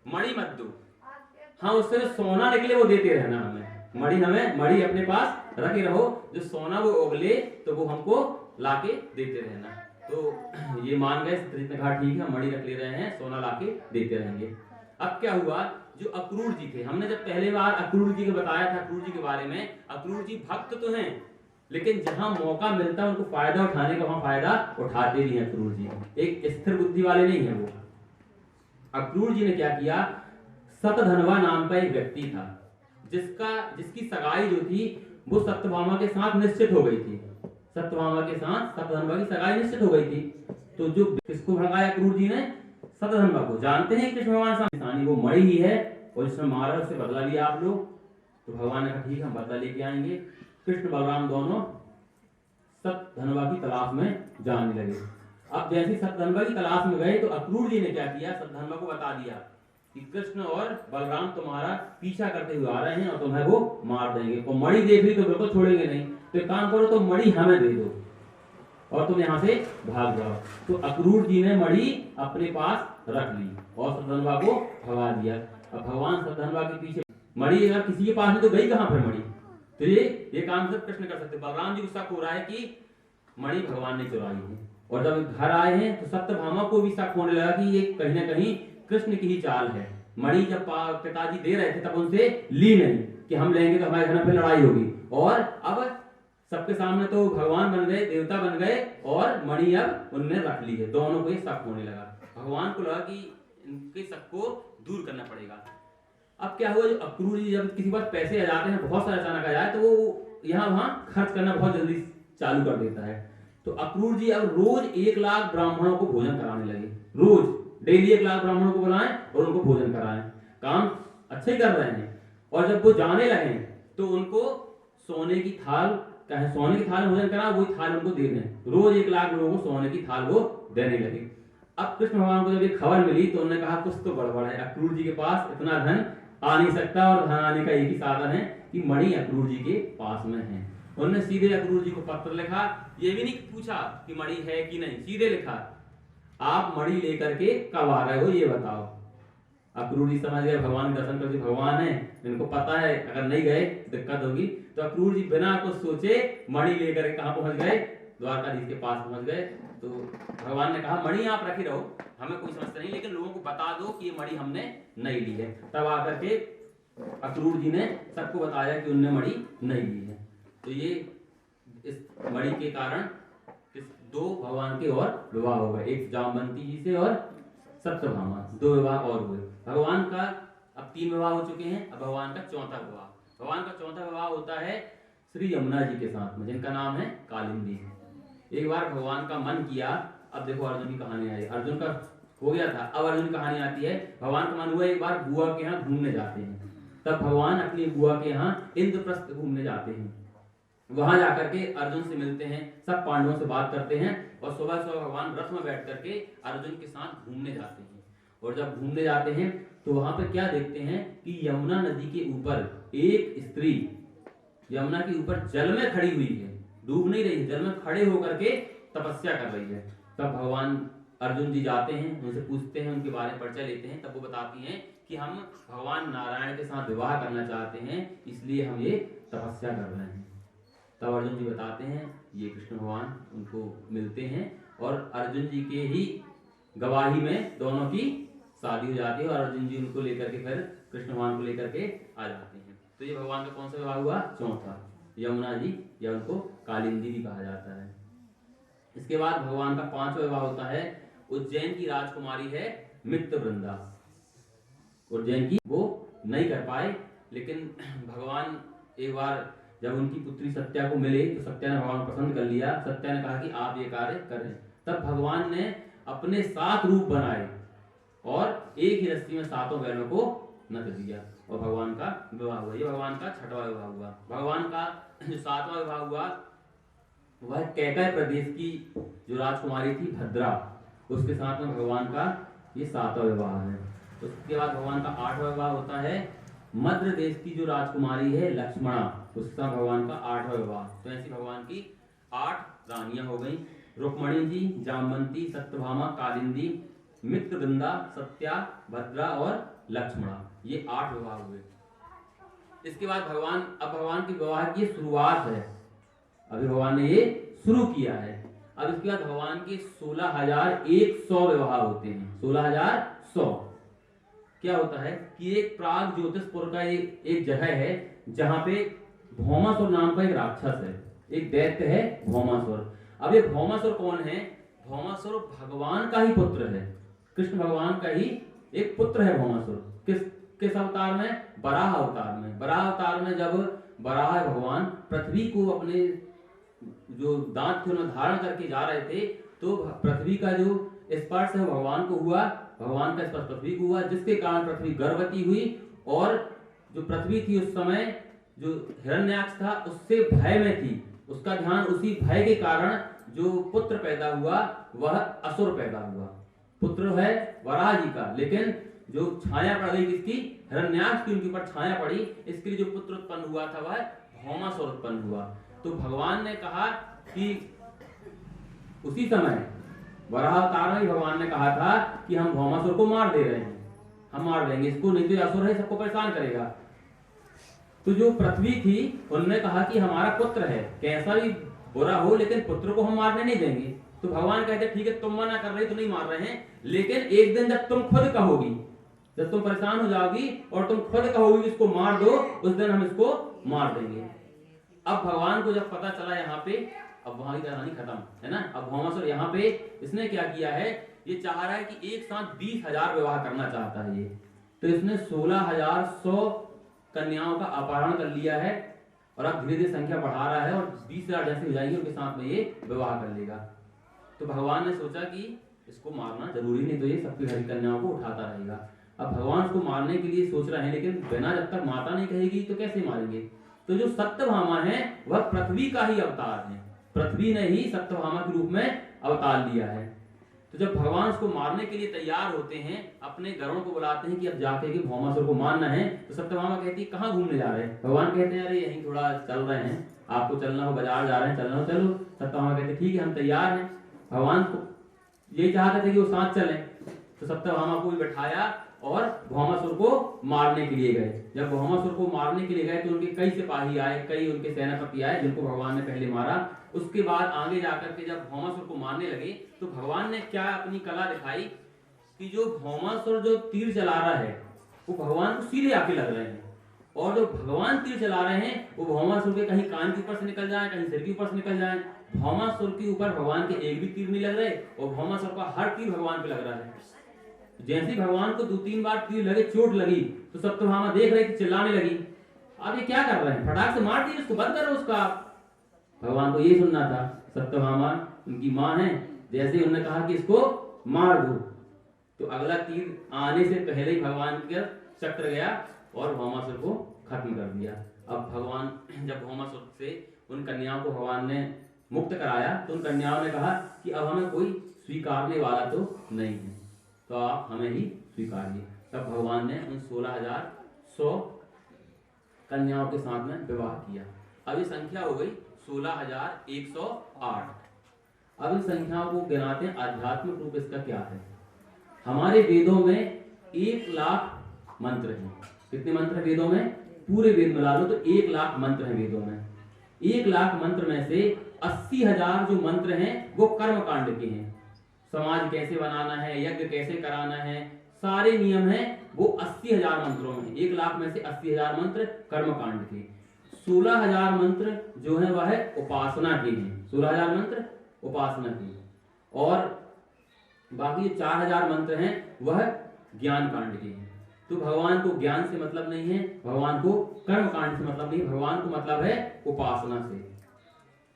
मणि मत दो, हाँ उससे जो सोना निकले वो देते रहना हमें। मणि अपने पास रखे रहो, जो सोना वो उगले तो वो हमको लाके देते रहना। तो ये मान गए, सत्यजीत ने कहा ठीक है मणि रख ले रहे हैं, सोना लाके देते रहेंगे। अब क्या हुआ, जो अक्रूर जी थे, हमने जब पहले बार अक्रूर जी को बताया था, अक्रूर जी के बारे में, अक्रूर जी भक्त तो हैं लेकिन जहां मौका मिलता है उनको फायदा उठाने का वहां फायदा उठाते भी हैं। अक्रूर जी एक स्थिर बुद्धि वाले नहीं है वो। अक्रूर जी ने क्या किया, सतधनवा नाम का एक व्यक्ति था जिसकी सगाई जो थी वो सत्यभामा के साथ निश्चित हो गई थी। सत्यभामा के साथ सतधनवा की सगाई निश्चित हो गई थी। तो जो किसको भड़काया अक्रूर जी ने? सतधनवा को। जानते हैं कृष्ण भगवान वो मणि ही है और जिसने मारा उससे बदला लिया आप लोग। तो भगवान ने कहा ठीक है हम बदला लेके आएंगे। कृष्ण बलराम दोनों सतधनवा की तलाश में जाने लगे। अब जैसे सतधनवा की तलाश में गए तो अक्रूर जी ने क्या किया, सतधनवा को बता दिया कि कृष्ण और बलराम तुम्हारा पीछा करते हुए आ रहे हैं और तुम्हें वो मार देंगे। तो मणि देख ली तो बिल्कुल छोड़ेंगे नहीं, तो एक काम करो तो मणि हमें दे दो और तुम यहाँ से भाग जाओ। तो अक्रूर जी ने मणि अपने पास रख ली और सतधनवा को भगा दिया। अब भगवान सतधनवा के पीछे, मणि अगर किसी के पास नहीं तो गई कहाँ फिर मणि? तो ये काम सब कृष्ण कर सकते। बलराम जी को शक हो रहा है कि मणि भगवान ने चुराई है और जब घर आए हैं तो सत्यभामा को भी शक होने लगा कि ये कहीं ना कहीं कृष्ण की ही चाल है। मणि जब पिताजी दे रहे थे तब उनसे ली नहीं कि हम लेंगे तो हमारे घर में फिर लड़ाई होगी, और अब सबके सामने तो भगवान बन गए, देवता बन गए और मणि अब उनने रख ली है। दोनों को ये शक होने लगा। भगवान को लगा कि इनके शक को दूर करना पड़ेगा। अब क्या हुआ, जो अक्रूर जी जब किसी पास पैसे आ जाते हैं, बहुत सारे अचानक आ जाए, तो वो यहाँ वहां खर्च करना बहुत जल्दी चालू कर देता है। तो अक्रूर जी अब रोज 1 लाख ब्राह्मणों को भोजन कराने लगे। रोज डेली 1 लाख ब्राह्मणों को बुलाएं और उनको भोजन कराएं। काम अच्छे ही कर रहे हैं। और जब वो जाने लगे तो उनको सोने की थाल कहे सोने की थाल में भोजन करा, वही थाल उनको दे दें। रोज 1 लाख लोगों को सोने की थाल वो देने लगे। अब कृष्ण भगवान को जब ये खबर मिली तो उन्होंने कहा कुछ तो गड़बड़ है, अक्रूर जी के पास इतना धन आ नहीं सकता, और धन आने का एक ही साधन है कि मणि अक्रूर जी के पास में है। उन्होंने सीधे अक्रूर जी को पत्र लिखा, ये भी नहीं पूछा कि मणि है कि नहीं, सीधे लिखा आप मणि लेकर के कब आ रहे हो ये बताओ। अक्रूर जी समझ गए भगवान के दर्शन करके भगवान है, इनको पता है अगर नहीं गए दिक्कत होगी। तो अक्रूर जी बिना कुछ सोचे मणि लेकर कहाँ पहुंच गए, द्वारकाधीश के पास पहुंच गए। तो भगवान ने कहा मणि आप रखे रहो, हमें कोई समस्या नहीं, लेकिन लोगों को बता दो कि ये मणि हमने नहीं ली है। तब आकर के अक्रूर जी ने सबको बताया कि उनने मणि नहीं ली है। तो ये इस मणि के कारण इस 2 भगवान के और विवाह हो गए, एक जामवंती जी से और सत्यभामा, 2 विवाह और हुए। भगवान का अब 3 विवाह हो चुके हैं, अब भगवान का 4था विवाह। भगवान का 4था विवाह होता है श्री यमुना जी के साथ में, जिनका नाम है कालिंदी। एक बार भगवान का मन किया, अब देखो अर्जुन की कहानी आई, अर्जुन का हो गया था, अब अर्जुन की कहानी आती है। भगवान का मन हुआ एक बार बुआ के यहाँ घूमने जाते हैं, तब भगवान अपनी बुआ के यहाँ इंद्रप्रस्थ घूमने जाते हैं। वहां जाकर के अर्जुन से मिलते हैं, सब पांडवों से बात करते हैं, और सुबह सुबह भगवान रथ में बैठ करके अर्जुन के साथ घूमने जाते हैं। और जब घूमने जाते हैं तो वहां पर क्या देखते हैं कि यमुना नदी के ऊपर एक स्त्री यमुना के ऊपर जल में खड़ी हुई है, डूब नहीं रही, जल में खड़े होकर के तपस्या कर रही है। तब भगवान अर्जुन जी जाते हैं, उनसे पूछते हैं, उनके बारे में परिचय लेते हैं। तब वो बताती हैं कि हम भगवान नारायण के साथ विवाह करना चाहते हैं, इसलिए हम ये तपस्या कर रहे हैं। तब अर्जुन जी बताते हैं, ये कृष्ण भगवान उनको मिलते हैं, और अर्जुन जी के ही गवाही में दोनों की शादी हो जाती है, और अर्जुन जी उनको लेकर के फिर कृष्ण भगवान को लेकर के आ जाते हैं। तो ये भगवान का कौन सा विवाह हुआ? 4था, यमुना जी, या उनको कालिंदी भी कहा जाता है। इसके बाद भगवान का 5वां विवाह होता है, उज्जैन की राजकुमारी है मित्रवृंदा। उज्जैन की वो नहीं कर पाए, लेकिन भगवान एक बार जब उनकी पुत्री सत्या को मिले तो सत्या ने भगवान को पसंद कर लिया। सत्या ने कहा कि आप ये कार्य करें। तब भगवान ने अपने 7 रूप बनाए और एक ही रस्सी में 7 बैलों को नच दिया, और भगवान का विवाह हुआ। ये भगवान का 6वां विवाह हुआ। भगवान का जो 7वां विवाह हुआ वह कैकय प्रदेश की जो राजकुमारी थी भद्रा, उसके साथ में भगवान का ये 7वां विवाह है। उसके बाद भगवान का 8वां विवाह होता है मध्य देश की जो राजकुमारी है लक्ष्मणा, उसके साथ भगवान का 8वां विवाह। तो ऐसी भगवान की 8 रानियां हो गई, रुक्मणी जी, जामवंती, सत्यभामा, कालिंदी, मित्रवृंदा, सत्या, भद्रा और लक्ष्मणा, ये 8 विवाह हुए। इसके बाद अब भगवान की विवाह की शुरुआत है, अभी भगवान ने ये शुरू किया है। अब इसके बाद भगवान के 16,100 विवाह होते हैं। 16,100 क्या होता है कि एक प्राग ज्योतिषपुर का एक जगह है जहां पे भौमासुर नाम का एक राक्षस है, एक दैत्य है भौमासुर। अब ये भौमासुर कौन है? भौमासुर भगवान का ही पुत्र है, कृष्ण भगवान का ही एक पुत्र है भौमासुर। किस अवतार में? बराह अवतार में। बराह अवतार में जब बराह भगवान पृथ्वी को अपने जो दांत थे उनमें धारण करके जा रहे थे, तो पृथ्वी का जो स्पर्श है भगवान को हुआ, भगवान का स्पर्श पृथ्वी को हुआ, जिसके कारण पृथ्वी गर्भवती हुई। और जो पृथ्वी थी उस समय जो हिरण्याक्ष था उससे भय में थी, उसका ध्यान उसी भय के कारण जो पुत्र पैदा हुआ वह असुर पैदा हुआ। पुत्र है वराह जी का, लेकिन जो छाया पड़ गई किसकी? हिरण्याक्ष की, उनके ऊपर छाया पड़ी, इसके लिए जो पुत्र उत्पन्न हुआ था वह भौमासुर उत्पन्न हुआ। तो भगवान ने कहा कि उसी समय वराह अवतार में भगवान ने कहा था कि हम भौमासुर को मार दे रहे हैं, हम मार देंगे इसको, नहीं तो असुर है सबको परेशान करेगा। तो जो पृथ्वी थी उन्होंने कहा कि हमारा पुत्र है, कैसा भी बुरा हो लेकिन पुत्र को हम मारने नहीं देंगे। तो भगवान कहते ठीक है, तुम मना कर रहे तो नहीं मार रहे हैं, लेकिन एक दिन जब तुम खुद कहोगी, जब तुम परेशान हो जाओगी और तुम खुद कहोगी इसको मार दो, उस दिन हम इसको मार देंगे। अब भगवान को जब पता चला यहाँ पे, अब वहां की कहानी खत्म है ना। अब भौमासुर यहाँ पे इसने क्या किया है, ये चाह रहा है कि एक साथ 20,000 विवाह करना चाहता है ये। तो इसने 16,100 कन्याओं का अपहरण कर लिया है, और अब धीरे धीरे संख्या बढ़ा रहा है, और 20,000 जैसे हो जाएंगे उनके साथ में ये विवाह कर लेगा। तो भगवान ने सोचा कि इसको मारना जरूरी नहीं, तो ये सबकी हरी कन्याओं को उठाता रहेगा। अब भगवान उसको मारने के लिए सोच रहे हैं, लेकिन बिना जब तक माता नहीं कहेगी तो कैसे मारेंगे। तो जो सत्यभामा है वह पृथ्वी का ही अवतार है, पृथ्वी ने ही सत्यभामा के रूप में अवतार लिया है। तो जब भगवान उसको मारने के लिए तैयार होते हैं, अपने गरुड़ को बुलाते हैं कि अब जाके कि भौमासुर को मारना है, तो सत्यभामा कहती है कहाँ घूमने जा रहे हैं? भगवान कहते हैं अरे यहीं थोड़ा चल रहे हैं, आपको चलना हो, बाजार जा रहे हैं, चलना हो चलो। सत्यभामा कहते हैं ठीक है हम तैयार हैं। भगवान को यही चाहते थे कि वो साथ चले, तो सत्यभामा को भी बैठाया और भौमासुर को मारने के लिए गए। जब भौमासुर को मारने के लिए गए तो उनके कई सिपाही आए, कई उनके सेनापति आए जिनको भगवान ने पहले मारा। उसके बाद आगे जाकर के जब भौमासुर को मारने लगे तो भगवान ने क्या अपनी कला दिखाई कि जो भौमासुर जो तीर चला रहा है वो भगवान को सीधे आके लग रहे हैं, और जो भगवान तीर चला रहे हैं वो भौमासुर के कहीं कान के ऊपर से निकल जाए, कहीं सिर के ऊपर से निकल जाए। भौमासुर के ऊपर भगवान के एक भी तीर नहीं लग रहे और भौमासुर का हर तीर भगवान पे लग रहा है। जैसे भगवान को 2-3 बार तीर लगे, चोट लगी, तो सत्यभामा देख रहे कि चिल्लाने लगी अब ये क्या कर रहे हैं, फटाक से मार दिए, उसको बंद करो उसका। भगवान को ये सुनना था। सत्यभामा उनकी माँ है, जैसे उन्होंने कहा कि इसको मार दो, तो अगला तीर आने से पहले ही भगवान का चक्र गया और भौमासुर को खत्म कर दिया। अब भगवान जब भौमासुर से उन कन्याओं को भगवान ने मुक्त कराया तो उन कन्याओं ने कहा कि अब हमें कोई स्वीकारने वाला तो नहीं है, तो आप हमें ही स्वीकारिए। तब भगवान ने उन 16,100 कन्याओं के साथ में विवाह किया। अब ये संख्या हो गई 16,108। अब इस संख्याओं को गिनाते हैं आध्यात्मिक रूप इसका क्या है। हमारे वेदों में 1,00,000 मंत्र हैं। कितने मंत्र वेदों में? पूरे वेद मिला लो तो 1,00,000 मंत्र हैं वेदों में। 1,00,000 मंत्र में से 80,000 जो मंत्र हैं वो कर्म कांड के हैं। समाज कैसे बनाना है, यज्ञ कैसे कराना है, सारे नियम हैं वो 80,000 मंत्रों में। 1,00,000 में से 80,000 मंत्र कर्म कांड के। 16,000 मंत्र जो है वह उपासना के हैं। 16,000 मंत्र उपासना के, और बाकी 4,000 मंत्र हैं वह ज्ञान कांड के हैं। तो भगवान को ज्ञान से मतलब नहीं है, भगवान को कर्म कांड से मतलब नहीं, भगवान को मतलब है उपासना से,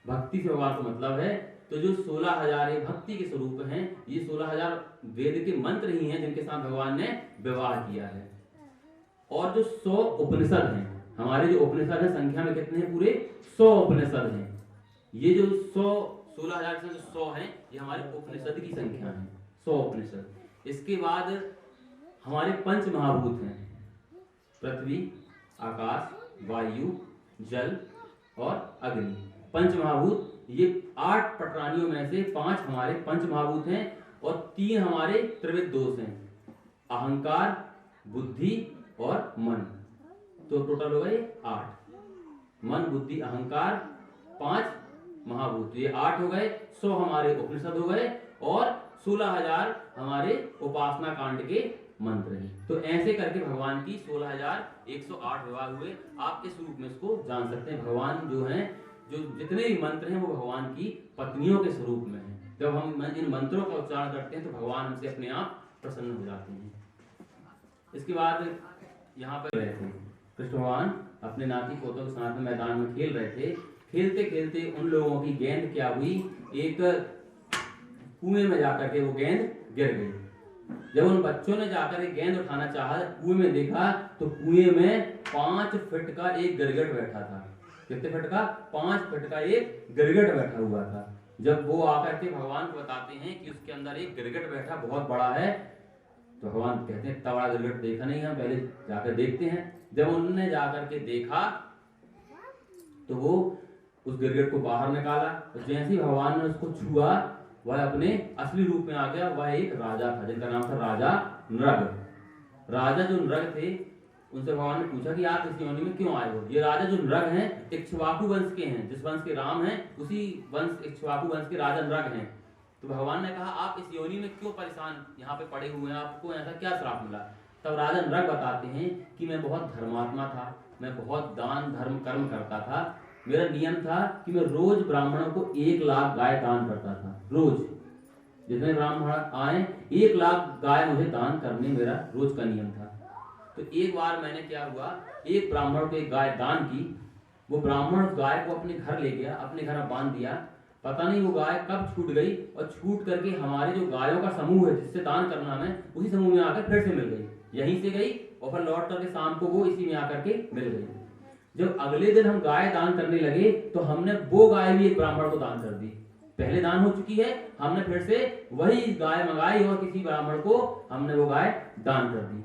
भक्ति से भगवान को मतलब है। तो जो 16,000 ये भक्ति के स्वरूप हैं, ये 16,000 वेद के मंत्र ही हैं जिनके साथ भगवान ने विवाह किया है। और जो 100 उपनिषद हैं, हमारे जो उपनिषद है संख्या में कितने हैं? पूरे 100 उपनिषद हैं। ये जो 16,000 से 100 हैं ये हमारे उपनिषद की संख्या है, 100 उपनिषद। इसके बाद हमारे पंच महाभूत हैं, पृथ्वी, आकाश, वायु, जल और अग्नि। पंच महाभूत ये 8 पटरानियों में से 5 हमारे पंच महाभूत हैं और 3 हमारे त्रिविध दोष हैं, अहंकार, बुद्धि और मन। तो टोटल हो गए 8। मन, बुद्धि, अहंकार, 5 महाभूत, ये 8 हो गए। 100 हमारे उपनिषद हो गए और 16,000 हमारे उपासना कांड के मंत्र हैं। तो ऐसे करके भगवान की 16,108 विवाह हुए। आप इस रूप में इसको जान सकते हैं। भगवान जो हैं, जो जितने भी मंत्र हैं वो भगवान की पत्नियों के स्वरूप में हैं। जब हम इन मंत्रों का उच्चारण करते हैं तो भगवान हमसे अपने आप प्रसन्न हो जाते हैं। इसके बाद यहाँ पर रहे थे कृष्ण भगवान अपने नाती पोतों के साथ में मैदान में खेल रहे थे। खेलते खेलते उन लोगों की गेंद क्या हुई, एक कुएं में जाकर के वो गेंद गिर गई। जब उन बच्चों ने जाकर के गेंद उठाना चाहा, कुएं में देखा तो कुएं में 5 फीट का एक गिरगिट बैठा था। कितने फीट का? 5 फीट का एक गिरगिट बैठा हुआ था। जब वो आकर के भगवान को बताते हैं कि उसके अंदर एक गिरगिट बैठा, बहुत बड़ा है, तो भगवान कहते हैं इतना बड़ा गिरगिट देखा नहीं, हम पहले जाकर देखते हैं। जब उन्होंने जाकर के देखा तो वो उस गिरगिट को बाहर निकाला, तो जैसे ही भगवान ने उसको छुआ वह अपने असली रूप में आ गया। वह एक राजा था जिनका नाम था राजा नृग। राजा जो नृग थे उनसे भगवान ने पूछा कि आप इस योनि में क्यों आए हो। ये राजा जो नृग हैं इक्ष्वाकु वंश के हैं, जिस वंश के राम हैं उसी वंश इक्ष्वाकु वंश के राजा नृग हैं। तो भगवान ने कहा आप इस योनि में क्यों परेशान यहाँ पे पड़े हुए हैं, आपको ऐसा क्या श्राप मिला। तब राजा नृग बताते हैं कि मैं बहुत धर्मात्मा था, मैं बहुत दान धर्म कर्म करता था। मेरा नियम था कि मैं रोज ब्राह्मणों को 1,00,000 गाय दान करता था। रोज जितने ब्राह्मण आए 1,00,000 गाय मुझे दान करने मेरा रोज का नियम था। तो एक बार मैंने क्या हुआ, एक ब्राह्मण को एक गाय दान की। वो ब्राह्मण उस गाय को अपने घर ले गया, अपने घर बांध दिया। पता नहीं वो गाय कब छूट गई और छूट करके हमारे जो गायों का समूह है जिससे दान करना हमें, उसी समूह में आकर फिर से मिल गई। यहीं से गई और फिर लौट करके शाम को वो इसी में आकर के मिल गई। जब अगले दिन हम गाय दान करने लगे तो हमने वो गाय भी एक ब्राह्मण को दान कर दी। पहले दान हो चुकी है, हमने फिर से वही गाय मंगाई और किसी ब्राह्मण को हमने वो गाय दान कर दी।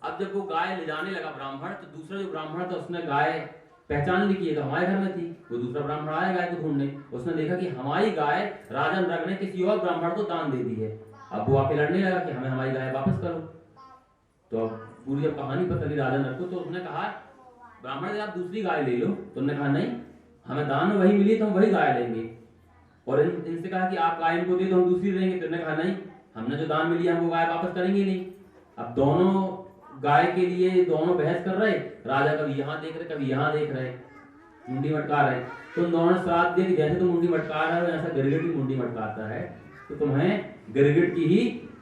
अब जब वो गाय ले जाने लगा ब्राह्मण, तो दूसरा जो ब्राह्मण था उसने गाय पहचान ली कि ये तो हमारे घर में थी। वो दूसरा ब्राह्मण आया गाय को ढूंढने, उसने देखा कि हमारी गाय राजा नरक ने किसी और ब्राह्मण को दान दे दी है। अब वो आके लड़ने लगा कि हमें हमारी गाय वापस करो। तो अब पूरी जब कहानी पता चली राजा नरक को, तो उसने कहा ब्राह्मण आप दूसरी गाय ले लो। तो उन्होंने कहा नहीं, हमें दान में वही मिली तो हम वही गाय लेंगे। और इनसे कहा कि आप गाय इनको दे दो, हम दूसरी लेंगे। तो उन्होंने कहा नहीं, हमने जो दान मिली है हम वो गाय वापस करेंगे नहीं। अब दोनों गाय के लिए दोनों बहस कर रहे, राजा कभी यहाँ देख रहे कभी यहाँ देख रहे, मुंडी मटका रहे। तो उन दोनों ने श्राप दिया कि जैसे तुम मुंडी मटका रहे हो ऐसा गिरगिट की मुंडी मटकाता है, तो तुम्हें गिरगिट की ही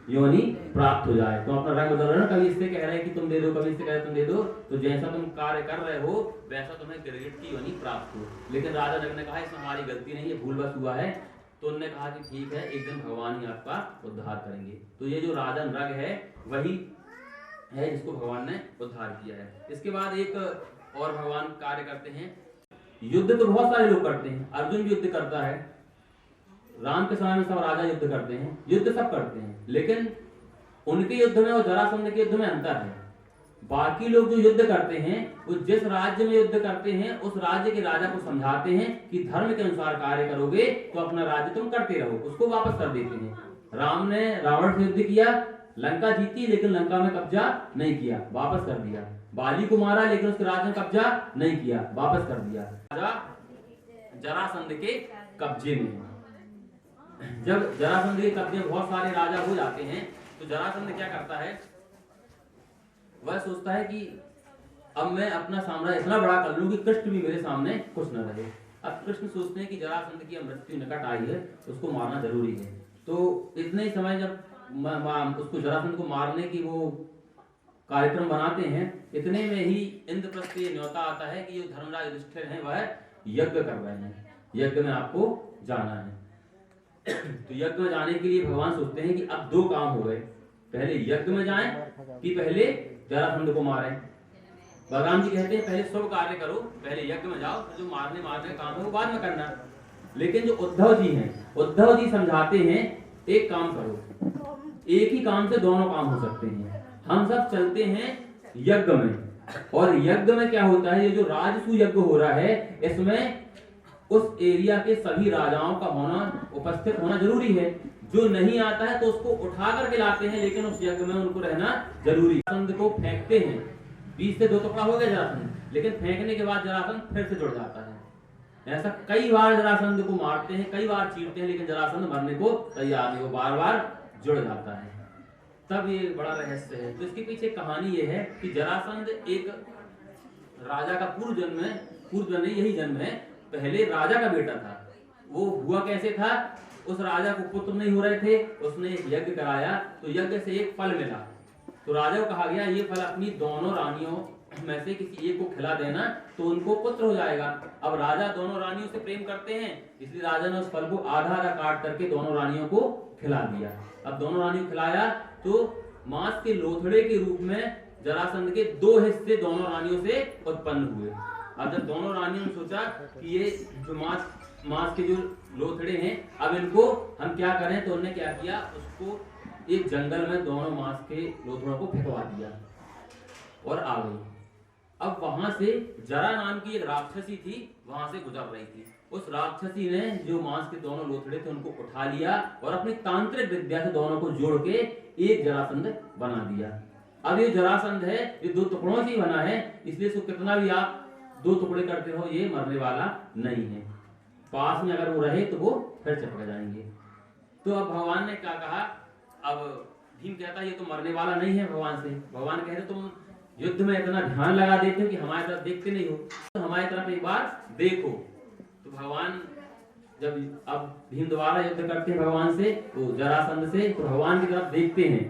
योनि प्राप्त हो जाए। तो अपना रंग बदल रहे हो, कभी इससे कह रहे हैं कि तुम दे दो, कभी इससे कह रहे तुम दे दो, तो जैसा तुम कार्य कर रहे हो वैसा तुम्हें गिरगिट की योनि प्राप्त हो। लेकिन राजा नरक ने कहा इसमें हमारी गलती नहीं है, भूल बस हुआ है। तो उन्होंने कहा कि ठीक है, एक दिन भगवान ही आपका उद्धार करेंगे। तो ये जो राजा नरक है वही है जिसको भगवान ने उद्धार किया है। इसके बाद एक और भगवान कार्य करते हैं। युद्ध तो बहुत सारे लोग करते हैं, अर्जुन भी युद्ध करता है, राम के समय में सब राजा युद्ध करते हैं, युद्ध सब करते हैं, लेकिन उनके युद्ध में और जरासंध के युद्ध में अंतर है। बाकी लोग जो युद्ध करते हैं वो जिस राज्य में युद्ध करते हैं उस राज्य के राजा को समझाते हैं कि धर्म के अनुसार कार्य करोगे तो अपना राज्य तुम करते रहो, उसको वापस कर देते हैं। राम ने रावण से युद्ध किया, लंका जीती, लेकिन लंका में कब्जा नहीं किया, वापस कर दिया। बाली को मारा लेकिन उसके राज्य में कब्जा नहीं किया, वापस कर दिया। राजा जरासंध के कब्जे में, जब जरासंध के कब्जे में बहुत सारे राजा हो जाते हैं तो जरासंध क्या करता है, वह सोचता है कि अब मैं अपना साम्राज्य इतना बड़ा कर लूं कि कृष्ण भी मेरे सामने कुछ न रहे। अब कृष्ण सोचते हैं कि जरासंध की मृत्यु निकट आई है, उसको मारना जरूरी है। तो इतने ही समय जब उसको जरासंध को मारने की वो कार्यक्रम बनाते हैं, इतने में ही इंद्रप्रस्थ से न्योता आता है कि जो धर्मराज युधिष्ठिर हैं वह यज्ञ कर रहे हैं, यज्ञ में आपको जाना है। तो यज्ञ में जाने के लिए भगवान सोचते हैं कि अब दो काम हो गए, पहले यज्ञ में जाएं कि पहले जरासंध को मारें। भगवान जी कहते हैं पहले शुभ कार्य करो, पहले यज्ञ में जाओ, जो मारने का काम है वो बाद में करना। लेकिन जो उद्धव जी हैं, उद्धव जी समझाते हैं एक काम करो, एक ही काम से दोनों काम हो सकते हैं। हम सब चलते हैं यज्ञ में, और यज्ञ में क्या होता है, ये जो राजसूय यज्ञ हो रहा है इसमें उस एरिया के सभी राजाओं का होना, उपस्थित होना जरूरी है। जो नहीं आता है तो उसको उठा करके लाते हैं, लेकिन उस यज्ञ में उनको रहना जरूरी। जरासंध को फेंकते हैं, 20 से 2 टुकड़ा हो गया जरासंध, लेकिन फेंकने के बाद जरासंध फिर से जुड़ जाता है। ऐसा कई बार जरासंध को मारते हैं, कई बार चीरते हैं, लेकिन जरासंध मरने को तैयार नहीं, वो बार बार जुड़ जाता है। तब ये बड़ा रहस्य है। तो इसके पीछे कहानी ये है कि जरासंध एक राजा का पूर्व जन्म है, पूर्व जन्म यही जन्म है, पहले राजा का बेटा था। वो हुआ कैसे था, उस राजा को पुत्र नहीं हो रहे थे, उसने एक यज्ञ कराया, तो यज्ञ से एक फल मिला। तो राजा को कहा गया ये फल अपनी दोनों रानियों में से किसी एक को खिला देना तो उनको पुत्र हो जाएगा। अब राजा दोनों रानियों से प्रेम करते हैं, इसलिए राजा ने उस फल को आधा आधा काट करके दोनों रानियों को खिला दिया। अब दोनों रानियों को खिलाया तो मांस के लोथड़े के रूप में जरासंध के 2 हिस्से दोनों रानियों से उत्पन्न हुए। अब जब दोनों रानियों ने सोचा कि ये जो मांस के जो लोथड़े हैं, अब इनको हम क्या करें, तो उन्होंने क्या किया, उसको एक जंगल में दोनों मांस के लोथड़ों को फेंकवा दिया और आ गई। अब वहां से जरा नाम की एक राक्षसी थी, वहां से गुजर रही थी। उस राक्षसी ने जो मांस के दोनों लोथड़े थे उनको उठा लिया और अपनी तांत्रिक विद्या से दोनों को जोड़ के एक जरासंध बना दिया। अब ये जरासंध है, ये 2 टुकड़ों से ही बना है, इसलिए इसको कितना भी आप 2 टुकड़े करते रहो ये मरने वाला नहीं है। पास में अगर वो रहे तो वो फिर चिपक जाएंगे। तो अब भगवान ने क्या कहा, अब भीम कहता है ये तो मरने वाला नहीं है। भगवान से भगवान कहते तुम युद्ध में इतना ध्यान लगा देते हो कि हमारी तरफ देखते नहीं हो, तो हमारी तरफ एक बार देखो। तो भगवान जब अब भीम दोबारा युद्ध करते हैं भगवान से, तो जरासंध से, तो भगवान की तरफ देखते हैं।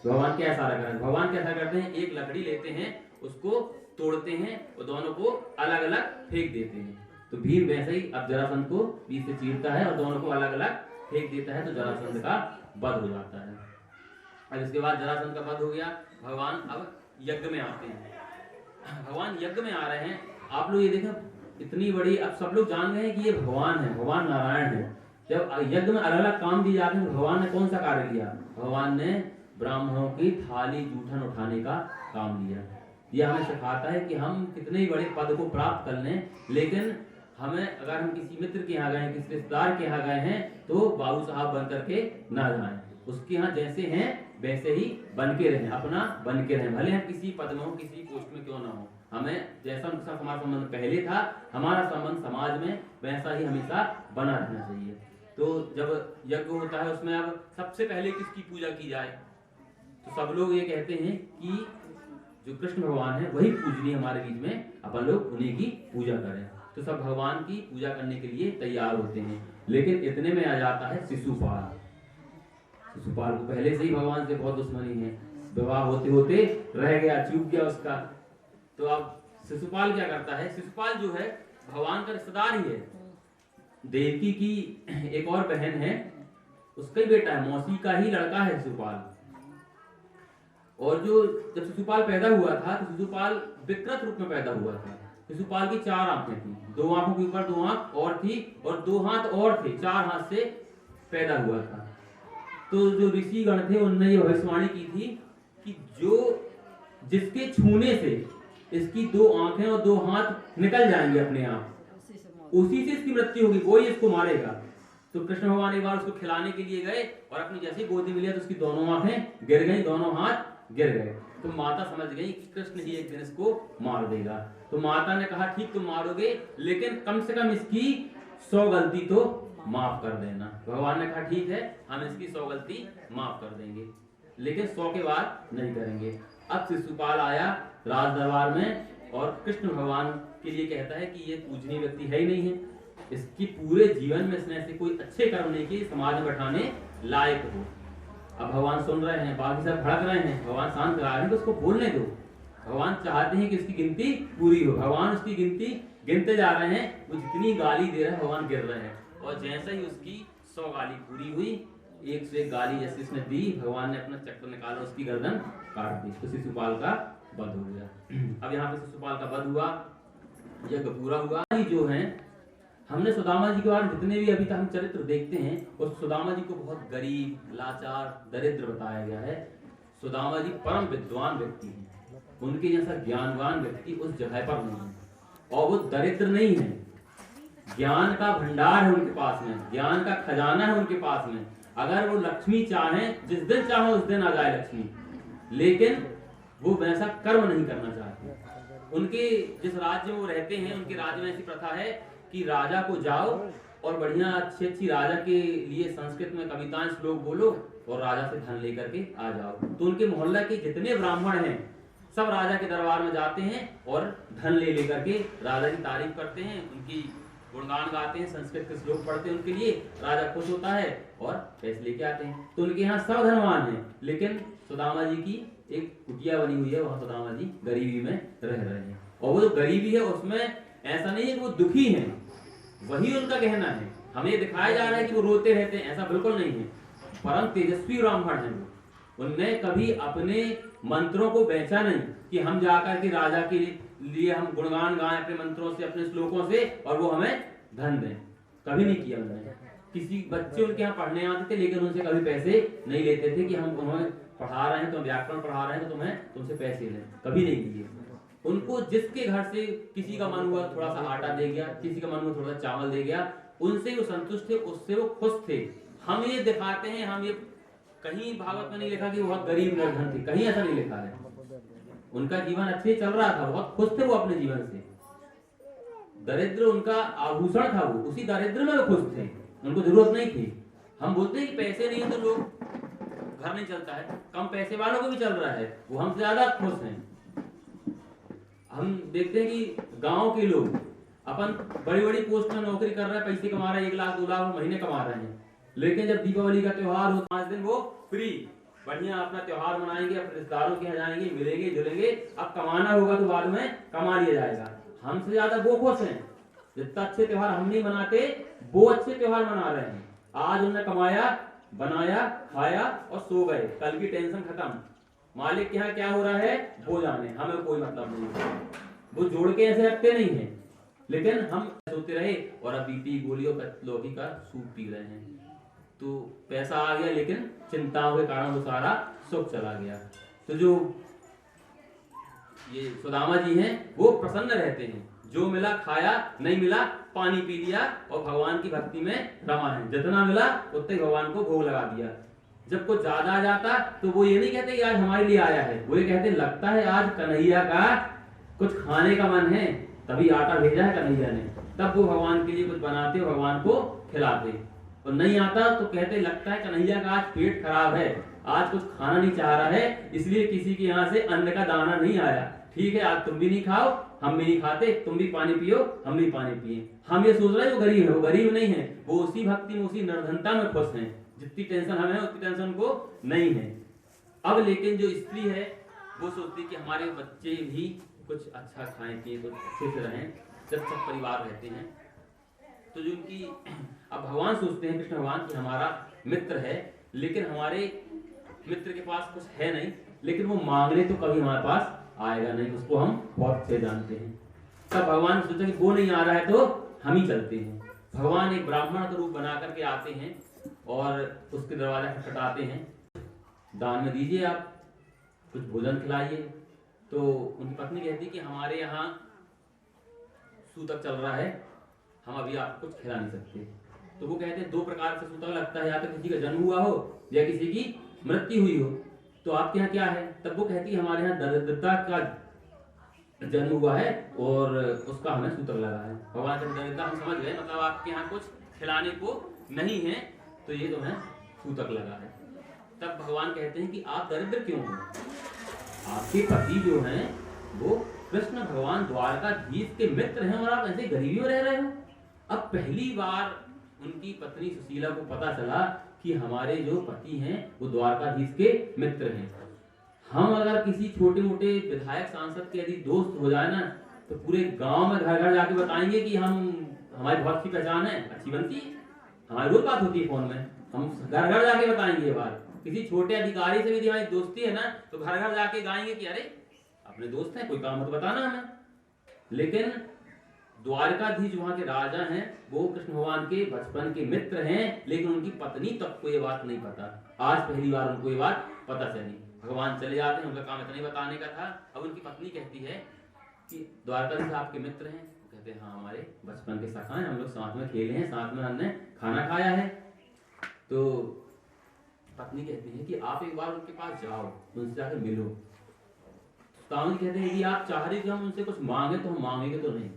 भगवान क्या इशारा करें, भगवान क्या ऐसा करते हैं, एक लकड़ी लेते हैं, उसको तोड़ते हैं और दोनों को अलग अलग फेंक देते हैं। तो भीम वैसे ही अब जरासंध को बीच से चीरता है और दोनों को अलग अलग फेंक देता है, तो जरासंध का वध हो जाता है। अब इसके बाद जरासंध का वध हो गया, भगवान अब यज्ञ में आते हैं। भगवान यज्ञ में आ रहे हैं, आप लोग ये देखा इतनी बड़ी, अब सब लोग जान गए हैं कि ये भगवान है, भगवान नारायण है। जब यज्ञ में अलग अलग काम दिए जाते हैं, भगवान ने कौन सा कार्य किया? भगवान ने ब्राह्मणों की थाली जूठन उठाने का काम लिया। यह हमें सिखाता है कि हम कितने ही बड़े पद को प्राप्त कर लें, लेकिन हमें अगर हम किसी मित्र के यहाँ गए हैं, किसी रिश्तेदार के यहाँ गए हैं, तो बाबू साहब बन करके ना जाएं। उसके यहाँ जैसे हैं वैसे ही बन के रहें, अपना बन के रहें, भले हम किसी पद में हो, किसी पोस्ट में क्यों ना हो। हमें जैसा उनके साथ हमारा संबंध पहले था, हमारा संबंध समाज में वैसा ही हमेशा बना रहना चाहिए। तो जब यज्ञ होता है उसमें अब सबसे पहले किसकी पूजा की जाए? तो सब लोग ये कहते हैं कि जो कृष्ण भगवान है वही पूजनीय हमारे बीच में, अपन लोग उन्हीं की पूजा करें। तो सब भगवान की पूजा करने के लिए तैयार होते हैं। लेकिन इतने में आ जाता है शिशुपाल। शिशुपाल को पहले से ही भगवान से बहुत दुश्मनी है, विवाह होते होते रह गया, चूक गया उसका। तो अब शिशुपाल क्या करता है? शिशुपाल जो है भगवान का रिश्तेदार ही है, देवकी की एक और बहन है, उसका ही बेटा है, मौसी का ही लड़का है शिशुपाल। और जो जब शिशुपाल पैदा हुआ था तो शिशुपाल विकृत रूप में पैदा हुआ था। शिशुपाल की 4 आंखें थी, 2 आंखों के ऊपर 2 आंख और थी, और 2 हाथ और थे, 4 हाथ से पैदा हुआ था। तो जो ऋषि गण थे उन्होंने ये भविष्यवाणी की थी कि जो जिसके छूने से इसकी 2 आंखें और 2 हाथ निकल जाएंगे अपने आप, उसी से इसकी मृत्यु होगी, कोई इसको मारेगा। तो कृष्ण भगवान एक बार उसको खिलाने के लिए गए और अपनी जैसी गोदी मिली तो उसकी दोनों आंखें गिर गई, दोनों हाथ गिर गए। तो माता समझ गई कि कृष्ण ही एक दिन इसको मार देगा। तो माता ने कहा ठीक तुम मारोगे, लेकिन कम से कम इसकी 100 गलती तो माफ कर देना। भगवान ने कहा ठीक है, हम इसकी 100 गलती माफ कर देंगे, लेकिन 100 के बाद नहीं करेंगे। अब शिशुपाल आया राज दरबार में और कृष्ण भगवान के लिए कहता है कि ये पूजनीय व्यक्ति है ही नहीं है, इसकी पूरे जीवन में इसने ऐसे कोई अच्छे कर्म नहीं किए समाज में बैठाने लायक हो। अब भगवान सुन रहे हैं, बाकी सब भड़क रहे हैं, भगवान शांत करा रहे हैं कि उसको बोलने दो। भगवान चाहते हैं कि उसकी गिनती पूरी हो। भगवान उसकी गिनती गिनते जा रहे हैं, वो जितनी गाली दे रहे हैं भगवान गिर रहे हैं। और जैसे ही उसकी 100 गाली पूरी हुई, 1 से 1 गाली जैसे इसने दी, भगवान ने अपना चक्र निकाला, उसकी गर्दन काट दी। तो शिशुपाल का वध हो गया। अब यहाँ पे शिशुपाल का वध हुआ, यज्ञ पूरा हुआ। जो है हमने सुदामा जी के बारे में जितने भी अभी तक हम चरित्र देखते हैं, उस सुदामा जी को बहुत गरीब, लाचार, दरिद्र बताया गया है। सुदामा जी परम विद्वान व्यक्ति हैं, उनके जैसा ज्ञानवान व्यक्ति उस जगह पर नहीं है। और वो दरिद्र नहीं है, ज्ञान का भंडार है उनके पास में, ज्ञान का खजाना है उनके पास में। अगर वो लक्ष्मी चाहें, जिस दिन चाहे उस दिन आ जाए लक्ष्मी, लेकिन वो वैसा कर्म नहीं करना चाहते। उनके जिस राज्य में वो रहते हैं, उनके राज्य में ऐसी प्रथा है कि राजा को जाओ और बढ़िया अच्छी अच्छी राजा के लिए संस्कृत में कविताएं, श्लोक बोलो और राजा से धन लेकर के आ जाओ। तो उनके मोहल्ला के जितने ब्राह्मण हैं सब राजा के दरबार में जाते हैं और धन ले लेकर के राजा की तारीफ करते हैं, उनकी गुणगान गाते हैं, संस्कृत के श्लोक पढ़ते हैं उनके लिए। राजा खुश होता है और पैसे लेके आते हैं। तो उनके यहाँ सब धनवान है, लेकिन सुदामा जी की एक कुटिया बनी हुई है, वहां सुदामा जी गरीबी में रह रहे हैं। और वो जो गरीबी है उसमें ऐसा नहीं है कि वो दुखी है, वही उनका कहना है। हमें दिखाया जा रहा है कि वो रोते रहते हैं, ऐसा बिल्कुल नहीं है। परम तेजस्वी ब्राह्मण है वो, उनने कभी अपने मंत्रों को बेचा नहीं कि हम जाकर के राजा के लिए हम गुणगान गाएं अपने मंत्रों से, अपने श्लोकों से, और वो हमें धन दें। कभी नहीं किया उन्होंने। किसी बच्चे उनके यहाँ पढ़ने आते थे, लेकिन उनसे कभी पैसे नहीं लेते थे कि हम तुम्हें पढ़ा रहे हैं, तुम व्याकरण पढ़ा रहे हैं तो तुम्हें तुमसे पैसे लें, कभी नहीं किए। उनको जिसके घर से किसी का मन हुआ थोड़ा सा आटा दे गया, किसी का मन हुआ थोड़ा सा चावल दे गया, उनसे वो संतुष्ट थे, उससे वो खुश थे। हम ये दिखाते हैं, हम ये कहीं भागवत में नहीं लिखा कि वो बहुत गरीब निर्धन थे, कहीं ऐसा नहीं लिखा है। उनका जीवन अच्छे चल रहा था, बहुत खुश थे वो अपने जीवन से। दरिद्र उनका आभूषण था, वो उसी दरिद्र में वो खुश थे, उनको जरूरत नहीं थी। हम बोलते हैं कि पैसे नहीं है तो लोग घर नहीं चलता है, कम पैसे वालों को भी चल रहा है, वो हमसे ज्यादा खुश हैं। हम देखते हैं कि गांव के लोग अपन बड़ी बड़ी पोस्ट में नौकरी कर रहे हैं, पैसे कमा रहे हैं, 1 लाख 2 लाख महीने कमा रहे हैं, लेकिन जब दीपावली का त्योहार हो 5 दिन वो फ्री बढ़िया अपना त्योहार मनाएंगे, अपने रिश्तेदारों के यहाँ जाएंगे, मिलेंगे जुलेंगे। अब कमाना होगा तो बाद में कमा लिया जाएगा। हमसे ज्यादा वो खुश हैं, जितना अच्छे त्योहार हम नहीं मनाते वो अच्छे त्योहार मना रहे हैं। आज उन्होंने कमाया, बनाया, खाया और सो गए, कल की टेंशन खत्म। मालिक के यहाँ क्या हो रहा है वो जाने, हमें कोई मतलब नहीं है। वो जोड़ के ऐसे रखते नहीं है, लेकिन हम सोते रहे और अब बीपी गोली और लौकी का सूप पी रहे हैं, तो पैसा आ गया लेकिन चिंताओं के कारण वो सारा सुख चला गया। तो जो ये सुदामा जी हैं वो प्रसन्न रहते हैं, जो मिला खाया, नहीं मिला पानी पी लिया और भगवान की भक्ति में रमा है, जितना मिला उतने भगवान को भोग लगा दिया। जब कुछ ज्यादा आ जाता तो वो ये नहीं कहते कि आज हमारे लिए आया है, वो ये कहते लगता है आज कन्हैया का कुछ खाने का मन है, तभी आटा भेजा है कन्हैया ने, तब वो भगवान के लिए कुछ बनाते और भगवान को खिलाते। और नहीं आता तो कहते लगता है कन्हैया का आज पेट खराब है, आज कुछ खाना नहीं चाह रहा है, इसलिए किसी के यहाँ से अन्न का दाना नहीं आया। ठीक है, आज तुम भी नहीं खाओ, हम भी नहीं खाते, तुम भी पानी पियो, हम भी पानी पिए। हम ये सोच रहे हैं वो गरीब है, वो गरीब नहीं है, वो उसी भक्ति में, उसी निर्धनता में खुश हैं। जितनी टेंशन हमें है उतनी टेंशन को नहीं है। अब लेकिन जो स्त्री है वो सोचती कि हमारे बच्चे भी कुछ अच्छा खाएं पिए, कुछ अच्छे से रहें, जब सब परिवार रहते हैं। तो जो उनकी अब भगवान सोचते हैं, कृष्ण भगवान कि हमारा मित्र है, लेकिन हमारे मित्र के पास कुछ है नहीं, लेकिन वो मांगने तो कभी हमारे पास आएगा नहीं, उसको हम बहुत अच्छे जानते हैं। तब भगवान सोचा कि वो नहीं आ रहा है तो हम ही चलते हैं। भगवान एक ब्राह्मण का रूप बना करके आते हैं और उसके दरवाजा खटखटाते हैं, दान में दीजिए, आप कुछ भोजन खिलाइए। तो उनकी पत्नी कहती कि हमारे यहाँ सूतक चल रहा है, हम अभी आपको कुछ खिला नहीं सकते। तो वो कहते हैं दो प्रकार से सूतक लगता है, या तो किसी का जन्म हुआ हो या किसी की मृत्यु हुई हो, तो आपके यहाँ क्या है? तब वो कहती है हमारे यहाँ दरिद्रता का जन्म हुआ है और उसका हमें सूतक लगा है। भगवान का दरिद्रता हम समझ गए, मतलब आपके यहाँ कुछ खिलाने को नहीं है, तो ये तुम्हें सूतक लगा है। तब भगवान कहते हैं कि आप दरिद्र क्यों हो? आपके पति जो हैं वो कृष्ण भगवान द्वारकाधीश के मित्र हैं और आप ऐसे गरीबी में रह रहे हो। अब पहली बार उनकी पत्नी सुशीला को पता चला कि हमारे जो पति हैं वो द्वारकाधीश के मित्र हैं। हम अगर किसी छोटे मोटे विधायक सांसद के यदि दोस्त हो जाए ना, तो पूरे गांव में घर घर जाके बताएंगे कि हमारी बहुत सी पहचान है, अच्छी बनती है, हमारी रोज बात होती है फोन में, हम घर घर जाके बताएंगे ये बात। किसी छोटे अधिकारी से भी हमारी दोस्ती है ना, तो घर घर जाके गाएंगे कि अरे अपने दोस्त हैं, कोई काम हो तो बताना हमें। लेकिन द्वारकाधीश वहां के राजा हैं, वो कृष्ण भगवान के बचपन के मित्र हैं, लेकिन उनकी पत्नी तक को ये बात नहीं पता। आज पहली बार उनको ये बात पता चली। भगवान चले जाते हैं, उनका काम इतना ही बताने का था। अब उनकी पत्नी कहती है कि द्वारकाधीश आपके मित्र हैं? कहते हैं हाँ, हमारे बचपन के सखा हैं, हम लोग साथ में खेले हैं, साथ में हमने खाना खाया है। तो पत्नी कहती है कि आप एक बार उनके पास जाओ, उनसे जाकर मिलो। ताऊ कहते हैं यदि आप चाह रहे कि हम उनसे कुछ मांगे तो हम मांगेंगे तो नहीं,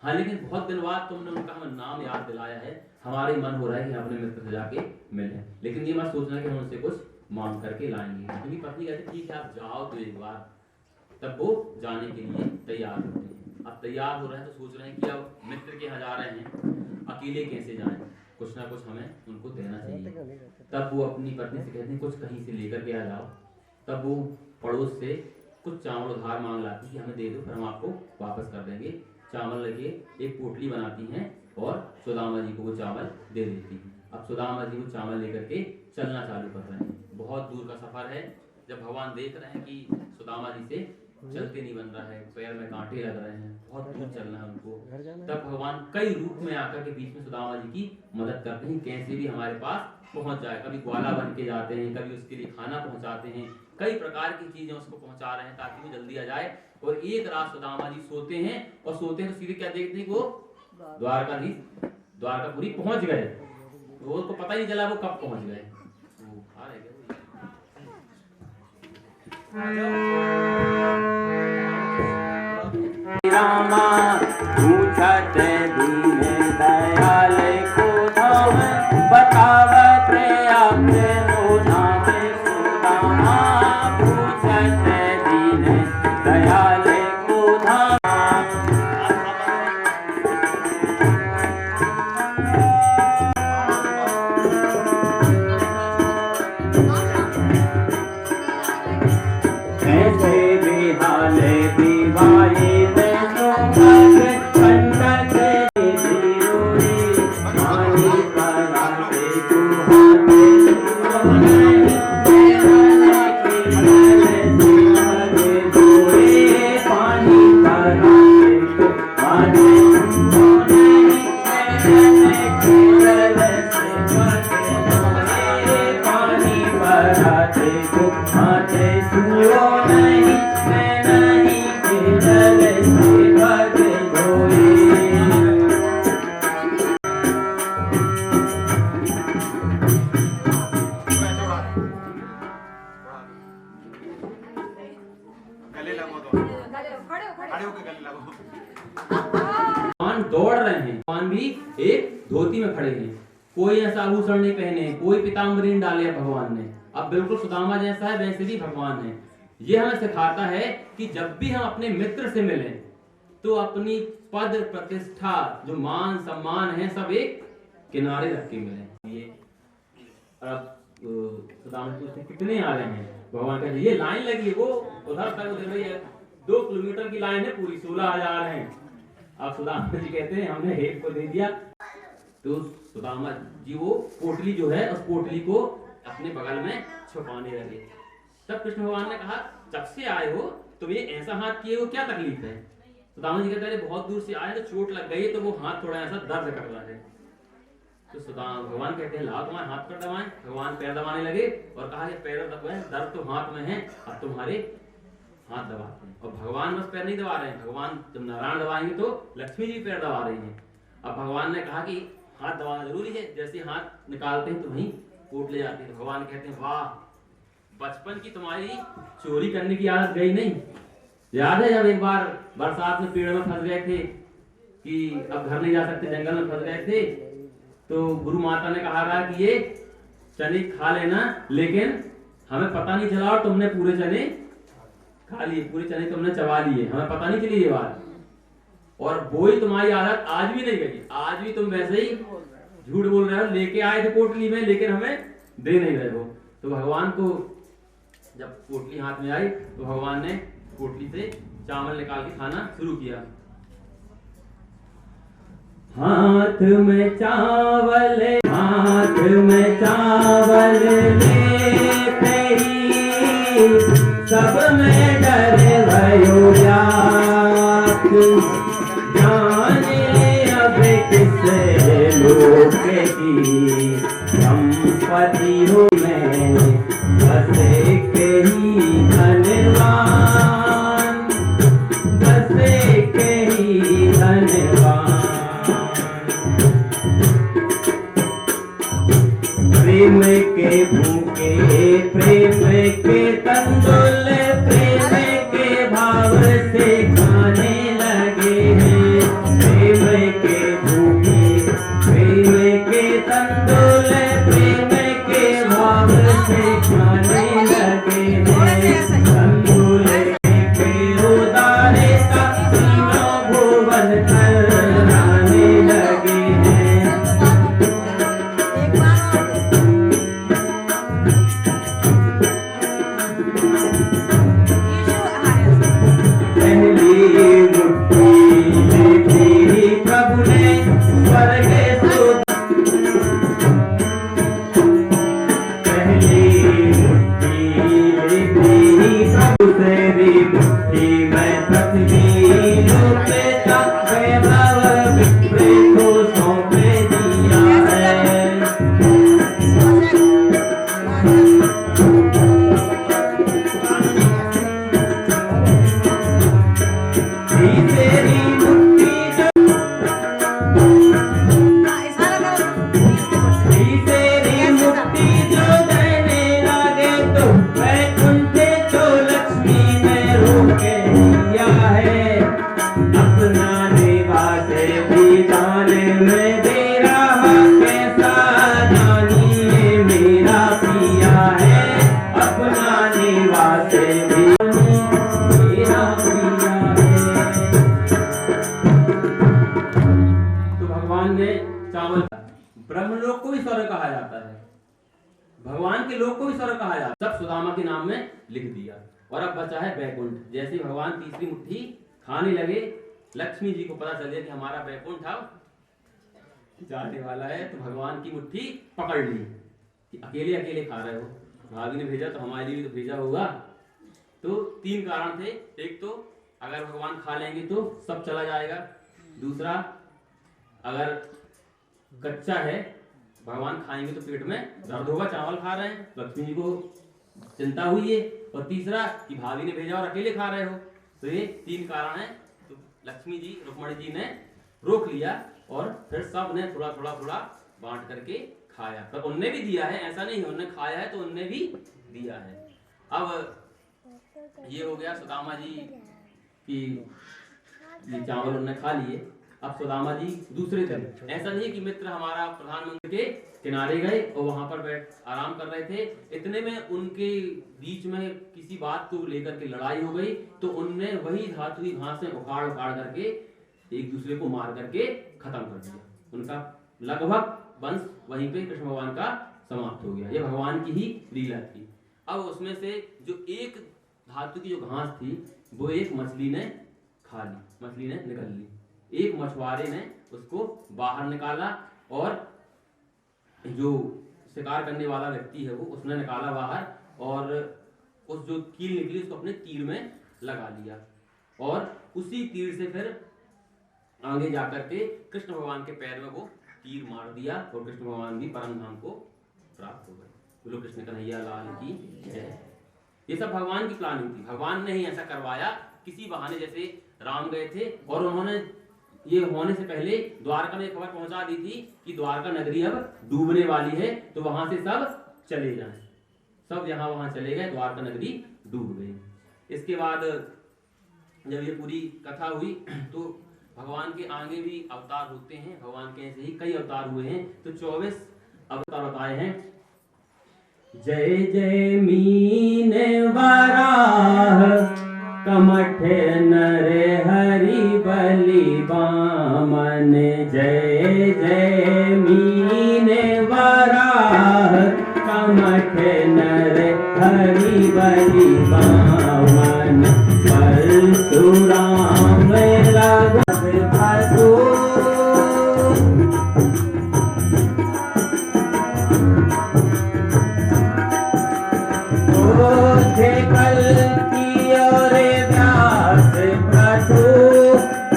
हाँ लेकिन बहुत दिन बाद तुमने उनका हमें नाम याद दिलाया है, हमारे मन हो रहा है कि अपने मित्र से जाके मिलें, लेकिन ये मत सोचना कि हम उनसे कुछ मांग करके लाएंगे। क्योंकि पत्नी कहती ठीक है आप जाओ तो एक बार। तब वो जाने के लिए तैयार होते हैं। अब तैयार हो रहे हैं तो सोच रहे हैं कि अब मित्र के यहाँ जा रहे हैं, अकेले कैसे जाएं, कुछ ना कुछ हमें उनको देना चाहिए। तब वो अपनी पत्नी से कहते हैं कुछ कहीं से लेकर के आ जाओ। तब वो पड़ोस से कुछ चावल उधार मांग लाती कि हमें दे दो, फिर हम आपको वापस कर देंगे। चावल लेके एक पोटली बनाती हैं और सुदामा जी को वो चावल दे देती हैं। अब सुदामा जी वो चावल लेकर के चलना चालू कर रहे हैं। बहुत दूर का सफर है। जब भगवान देख रहे हैं कि सुदामा जी से चलते नहीं बन रहा है, पैर में कांटे लग रहे हैं, बहुत दूर चलना है उनको, तब भगवान कई रूप में आकर के बीच में सुदामा जी की मदद करते हैं, कैसे भी हमारे पास पहुंच जाए। कभी ग्वाला बन के जाते हैं, कभी उसके लिए खाना पहुंचाते हैं, कई प्रकार की चीजें उसको पहुंचा रहे हैं ताकि वो जल्दी आ जाए। और एक रात सुदामा जी सोते हैं और सोते हैं तो सीधे क्या देखते हैं कि वो द्वारकापुरी पहुंच गए। तो उसको पता ही नहीं चला वो कब पहुंच गए। रामा पूछत दीन दयाल को धाम, बतावत आपने नाम सुदामा। पूछत दीन दयाल को धाम, ऐसे बिहाले दिवाई कंटक गले लगो तो खड़े होके गले लगो। भगवान दौड़ रहे हैं, भगवान भी एक धोती में खड़े हैं, कोई ऐसा आभूषण नहीं पहने, कोई पीताम्बरी नहीं डाले भगवान ने। अब बिल्कुल सुदामा जैसा है वैसे भी भगवान है। ये हमें सिखाता है कि जब भी हम अपने मित्र से मिलें तो अपनी पद प्रतिष्ठा जो मान सम्मान है सब एक किनारे रख के मिलें। ये अब सुदामा पूछते कितने आ रहे हैं, भगवान कहते ये लाइन लगी है, वो उधर तक उधर भैया 2 किलोमीटर की लाइन है पूरी, 16,000 है। अब सुदामा जी कहते हैं हमने एक को दे दिया। तो सुदामा जी वो पोटली जो है उस पोटली को अपने बगल में छुपाने लगे। तब कृष्ण भगवान ने कहा जब से आए हो तुम ये ऐसा हाथ किए हो, क्या तकलीफ है? सुदामा जी कहते हैं बहुत दूर से आए तो चोट लग गई तो वो हाथ थोड़ा ऐसा दर्द कर रहा है। तो सुदामा भगवान कहते हैं लाओ तुम्हारे हाथ पर दबाएं। भगवान पैर दबाने लगे और कहा कि पैर दबाएं, दर्द तो हाथ में है, अब तुम्हारे हाथ दबाते हैं। और भगवान बस पैर नहीं दबा रहे हैं, भगवान जब नारायण दबाएंगे तो लक्ष्मी जी पैर दबा रही हैं। अब भगवान ने कहा कि हाथ दबाना जरूरी है, जैसे हाथ निकालते हैं तो वहीं पोट ले जाते हैं। भगवान कहते हैं वाह, बचपन की तुम्हारी चोरी करने की आदत गई नहीं? याद है जब एक बार बरसात में पेड़ में फंस गए थे कि अब घर नहीं जा सकते, जंगल में फंस गए थे, तो गुरु माता ने कहा था कि ये चने खा लेना, लेकिन हमें पता नहीं चला और तुमने पूरे चने खा लिए, पूरे चने तुमने चबा लिए, हमें पता नहीं चली ये बात। और वही तुम्हारी आदत आज भी नहीं गई, आज भी तुम वैसे ही झूठ बोल रहे हो, लेके आए थे पोटली में लेकिन हमें दे नहीं रहे हो। तो भगवान को जब पोटली हाथ में आई तो भगवान ने पोटली से चावल निकाल के खाना शुरू किया। हाथ में चावल, हाथ में चावल लेते ही सब में डर भयो जात, जाने अब किस लोक की संपत्ति हो मैं बस एक ही धनवान, बस एक ही धनवान। प्रेम के भूखे, प्रेम के तंदुल, प्रेम के भाव से खाने लगे हैं। प्रेम के भूखे, प्रेम के तंदुल, प्रेम के भाव से खाने लगे हैं। तंदुल के उदारे का तीनों भुवन कराने लगे हैं। पहली मुट्ठी लेती प्रभु ने स्वर्ग से, पहली मुट्ठी लेती प्रभु से भी मुट्ठी में पृथ्वी लुटेता वैभव विप्र को सौंपे दिया है। तेरी मुट्ठी जो, तेरी मुट्ठी जो देने लगे तो वैकुंठ तो लक्ष्मी ने रोके दिया है। अपना निवास भी जाने में दे रहा, कैसा जानिए मेरा पिया है। अपना निवास भी मेरा पिया है। तो भगवान ने चावल, ब्रह्मलोक को भी स्वर्ग कहा जाता है, भगवान के लोक को भी स्वर्ग कहा जाता है, सब सुदामा के नाम में लिख दिया। और अब बचा है बैकुंठ। जैसे ही भगवान तीसरी मुट्ठी खाने लगे, लक्ष्मी जी को पता चल गया कि हमारा बैकुंठ अब जाने वाला है, तो भगवान की मुट्ठी पकड़ ली कि अकेले अकेले खा रहे हो, भाभी ने भेजा तो हमारे लिए भी तो भेजा होगा। तो 3 कारण थे, एक तो अगर भगवान खा लेंगे तो सब चला जाएगा, दूसरा अगर कच्चा है भगवान खाएंगे तो पेट में दर्द होगा, चावल खा रहे हैं, लक्ष्मी जी को चिंता हुई है, और तीसरा कि भाभी ने भेजा और अकेले खा रहे हो। तो ये 3 कारण है। तो लक्ष्मी जी, रुक्मणी जी ने रोक लिया और फिर सब ने थोड़ा थोड़ा थोड़ा बांट करके खाया। पर उनने भी दिया है, ऐसा नहीं है उनने खाया है तो उनने भी दिया है। अब ये हो गया सुदामा जी की, ये चावल उन्होंने खा लिए। अब सुदामा जी दूसरे दिन, ऐसा नहीं कि मित्र हमारा प्रधानमंत्री के किनारे गए और वहां पर बैठ आराम कर रहे थे, इतने में उनके बीच में किसी बात को लेकर के लड़ाई हो गई, तो उनने वही धातुई घासें उखाड़ उखाड़ करके एक दूसरे को मार करके खत्म कर दिया। उनका लगभग वंश वहीं पे कृष्ण भगवान का समाप्त हो गया। ये भगवान की ही लीला थी। अब उसमें से जो एक धातु की जो घास थी वो एक मछली ने खा ली, मछली ने निकल ली। एक मछुआरे ने उसको बाहर निकाला और जो शिकार करने वाला व्यक्ति है वो उसने निकाला बाहर, और उस जो कील निकली उसको अपने तीर में लगा लिया, और उसी तीर से फिर आगे जाकर के कृष्ण भगवान के पैर में वो तीर मार दिया और कृष्ण भगवान भी परम धाम को प्राप्त हो गए। बोलो कृष्ण कन्हैया लाल की जय। ये सब भगवान की प्लानिंग थी, भगवान ने ही ऐसा करवाया। किसी बहाने जैसे राम गए थे और उन्होंने ये होने से पहले द्वारका में खबर पहुंचा दी थी कि द्वारका नगरी अब डूबने वाली है, तो वहां से सब चले जाएं। सब यहाँ वहां चले गए, द्वारका नगरी डूब गई। इसके बाद जब ये पूरी कथा हुई तो भगवान के आगे भी अवतार होते हैं, भगवान के ऐसे ही कई अवतार हुए हैं। तो 24 अवतार बताए हैं। जय जय मीने वराह कमठ नरे हरि बलि बामन। जय जय मीने वराह कमठ नरे हरि बलि बामन। परशुराम रघुपति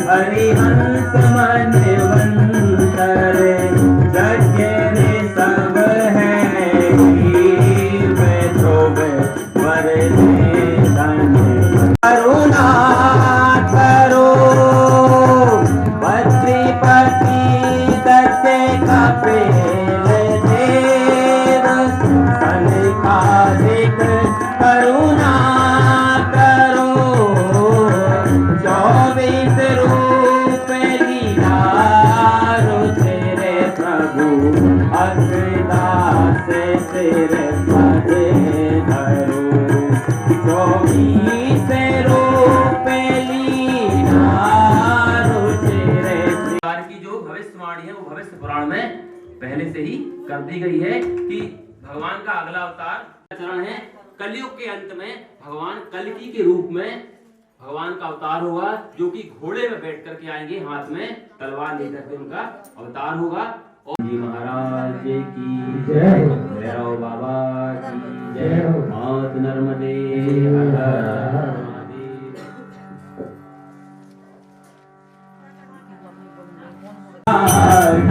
हरिहंस मन वंतर जगने सब है करुणा करो बद्रीपति दत्ते का पेल देव संकालिक करुणा करो 24 रूप लीला तेरे प्रभु अग्रदास सिर पदे धरो 24 रूप लीला तेरे। की जो भविष्यवाणी है वो भविष्य पुराण में पहले से ही कर दी गई है कि भगवान का अगला अवतार चरण है कलयुग के अंत में। भगवान कल्कि के रूप में भगवान का अवतार होगा, जो कि घोड़े में बैठ करके आएंगे, हाथ में तलवार लेकर के उनका अवतार होगा। और जी महाराज की जय, भैरव बाबा की जय, मात नर्मदे हर हर महादेव।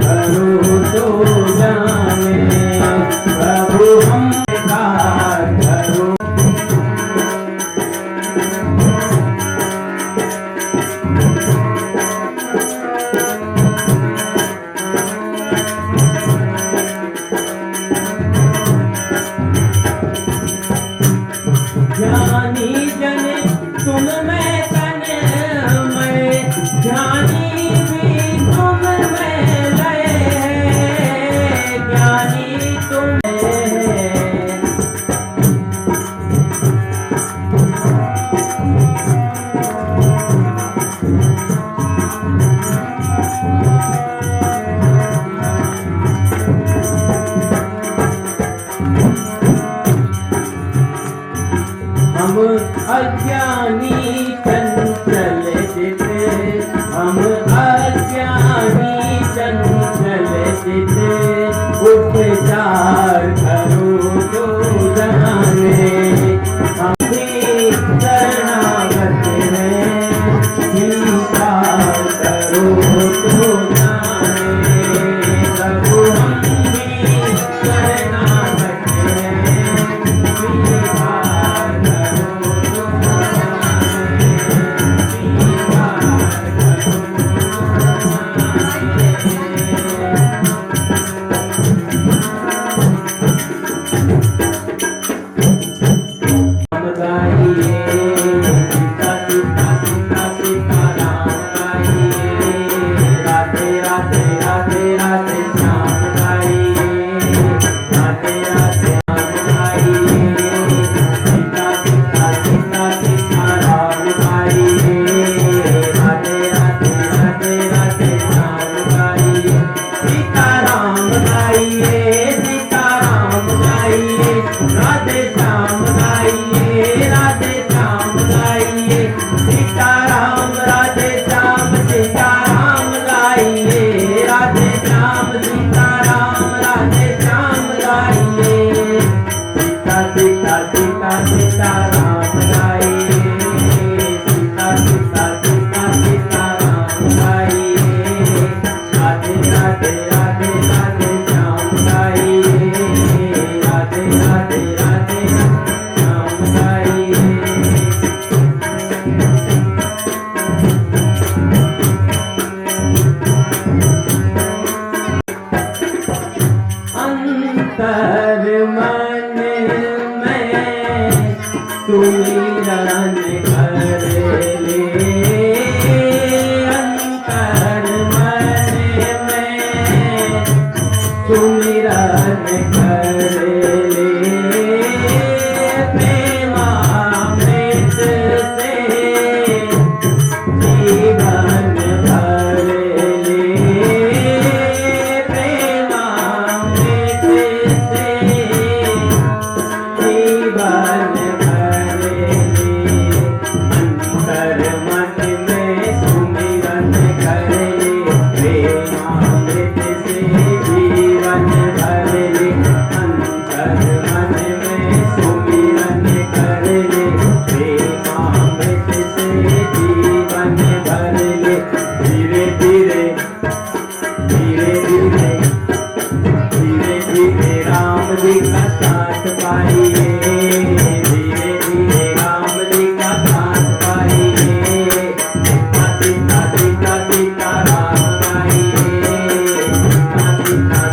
करो तो जाने प्रभु हम करो। ज्ञानी जन तुम में तन में, ज्ञानी भी तुम में लय, ज्ञानी तुम हम अज्ञानी चंचल चित, हम अज्ञानी चंचल चित, उपचार करो तो जाने। हम भी शरणागत हैं, स्वीकार करो तो जाने। प्रभु हम भी शरणागत हैं, स्वीकार करो तो जाने। स्वीकार करो तो जाने। सीता राम गाइए, सीता सीता सीता सीता राम गाइए, राधे राधे राधे राधे श्याम गाइए, राधे राधे राधे श्याम गाइए। अंतर मन में सुमिरन कर ले, अंतर मन में सुमिरन कर ले, प्रेमामृत से जीवन भर ले, प्रेमामृत से जीवन भर ले, अंतर मन में सुमिरन कर ले, प्रेमामृत से जीवन भर ले, अंतर मन में सुमिरन कर ले, प्रेमामृत से जीवन भर ले। धीरे धीरे धीरे धीरे धीरे धीरे राम जी का साथ पाइए, धीरे धीरे राम जी का साथ पाइए, सीता सीता सीता सीता राम गाइए, सीता सीता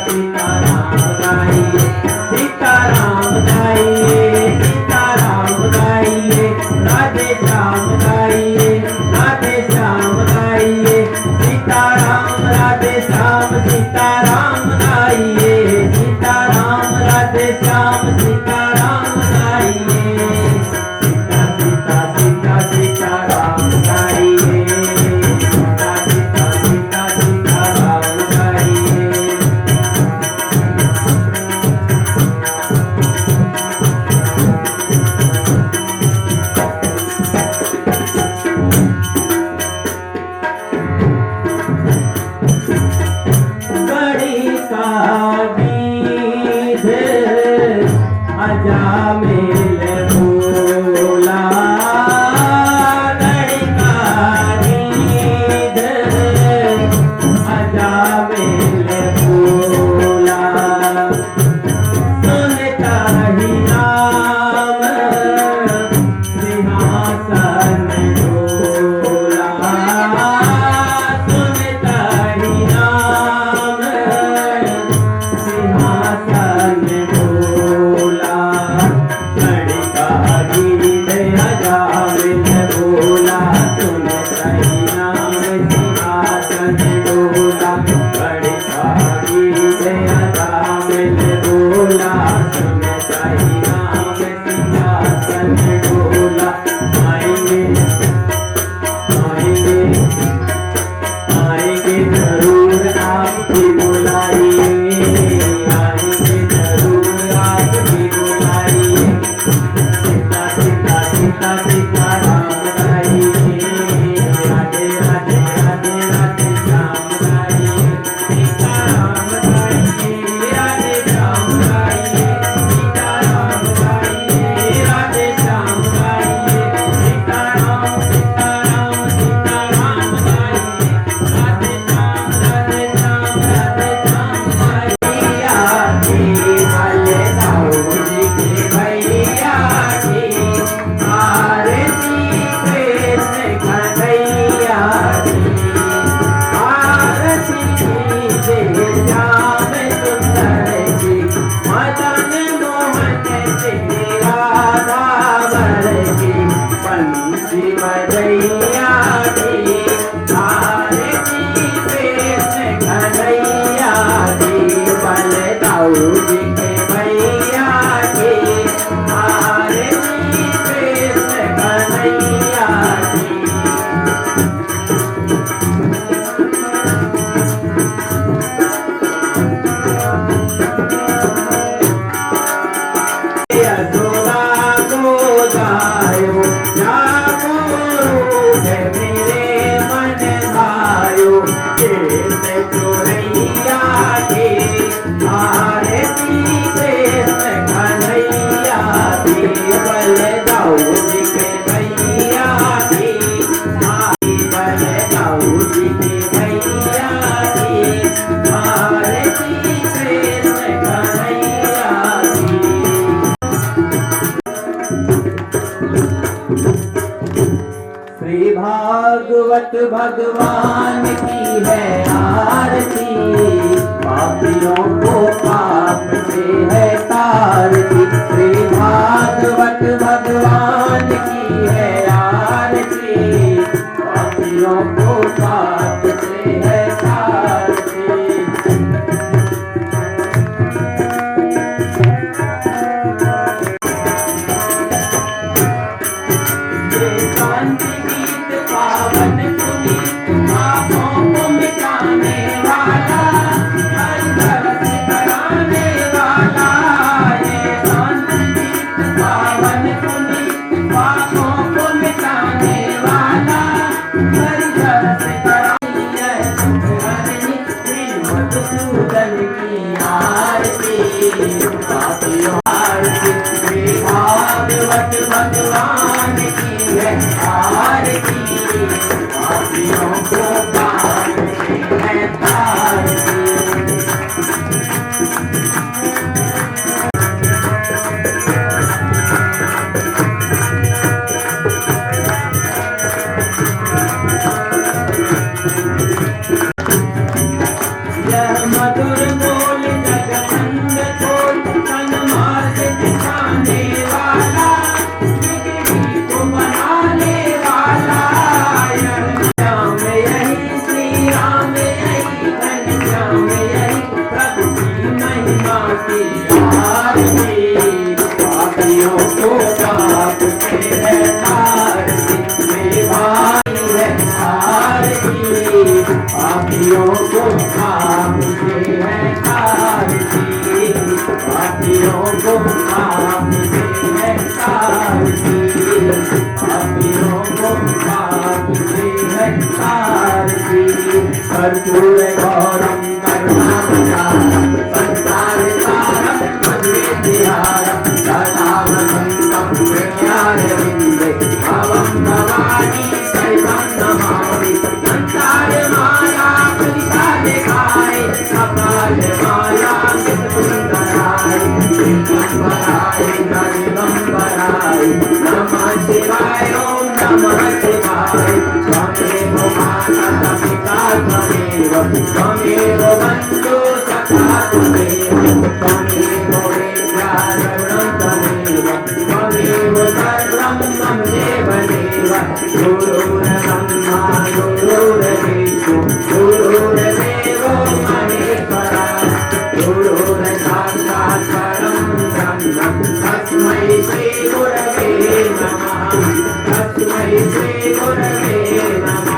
सीता राम गाइए, सीता राम गाइए, सीता राम गाइए, राधे श्याम गाइए, राधे श्याम गाइए, सीता राम राधे श्याम सीता राम गाइए, सीता राम राधे श्याम सीता राम गाइए, सीता सीता सीता सीता राम गाइए, सीता सीता सीता सीता राम गाइए। बड़ी का बीध अजामिल भोला, बड़ी का बीध अजामिल भोला, सुनता ही नाम सिंहासन डोला, सुनता ही नाम सिंहासन डोला, बड़ी का बल दाऊद के भैया थी, माई बल दाऊद के भैया थी, भारती कृष्ण कन्हैया थी। श्री भागवत भगवान की है आरती, पापियों को पाप से है तारती। श्री भागवत भगवान की है आरती, पापियों को पाप से है तारती। ये शांति गीत पावन पुनीत, पापों को मिटाने वाला, हर तरस कराने वाला। ये शांति गीत पावन पुनीत, पापों को मिटाने वाला, हर तरस कराने हरनी। श्री मधुसूदन की आरती, पापियों आरती। श्री भागवत भगवान की है आरती, पापियों को पाप से है तारती। यह मधुर बोल जगमंद खोल, तन मार्ग दिखाने वाला, जिंदगी को बनाने वाला। यह श्याम यही, श्री राम यही, धन श्याम यही, प्रभु की महिमा की आरती, पापियों को पाप से है तारती। मेरे भाई है आरती, पापियों को पाप से है तारती, पापियों को पाप से है तारती, पापियों को पाप से है तारती। कर्पूर गौरम करुणावतारम, संसार सारम भजवेद्यारम, सदा वसन्तं हृदयारविन्दे, भवं भवानी शैवं नमामि। संसार माया पुलिसा दिखाए, कपाल माया सुंदराय, दिगंबराय दिगंबराय, नमः शिवाय ओम नमः शिवाय। त्वमेव माता पिता त्वमेव, त्वमेव बन्धु सखा त्वमेव, त्वमेव वेद्या द्रविणं त्वमेव, त्वमेव सर्वं मम देव देव। गुरुर्ब्रह्मा गुरुर्विष्णु गुरुर्देवो महेश्वरः, गुरुर्साक्षात् परं ब्रह्म, तस्मै श्री गुरवे नमः, तस्मै श्री गुरवे नमः,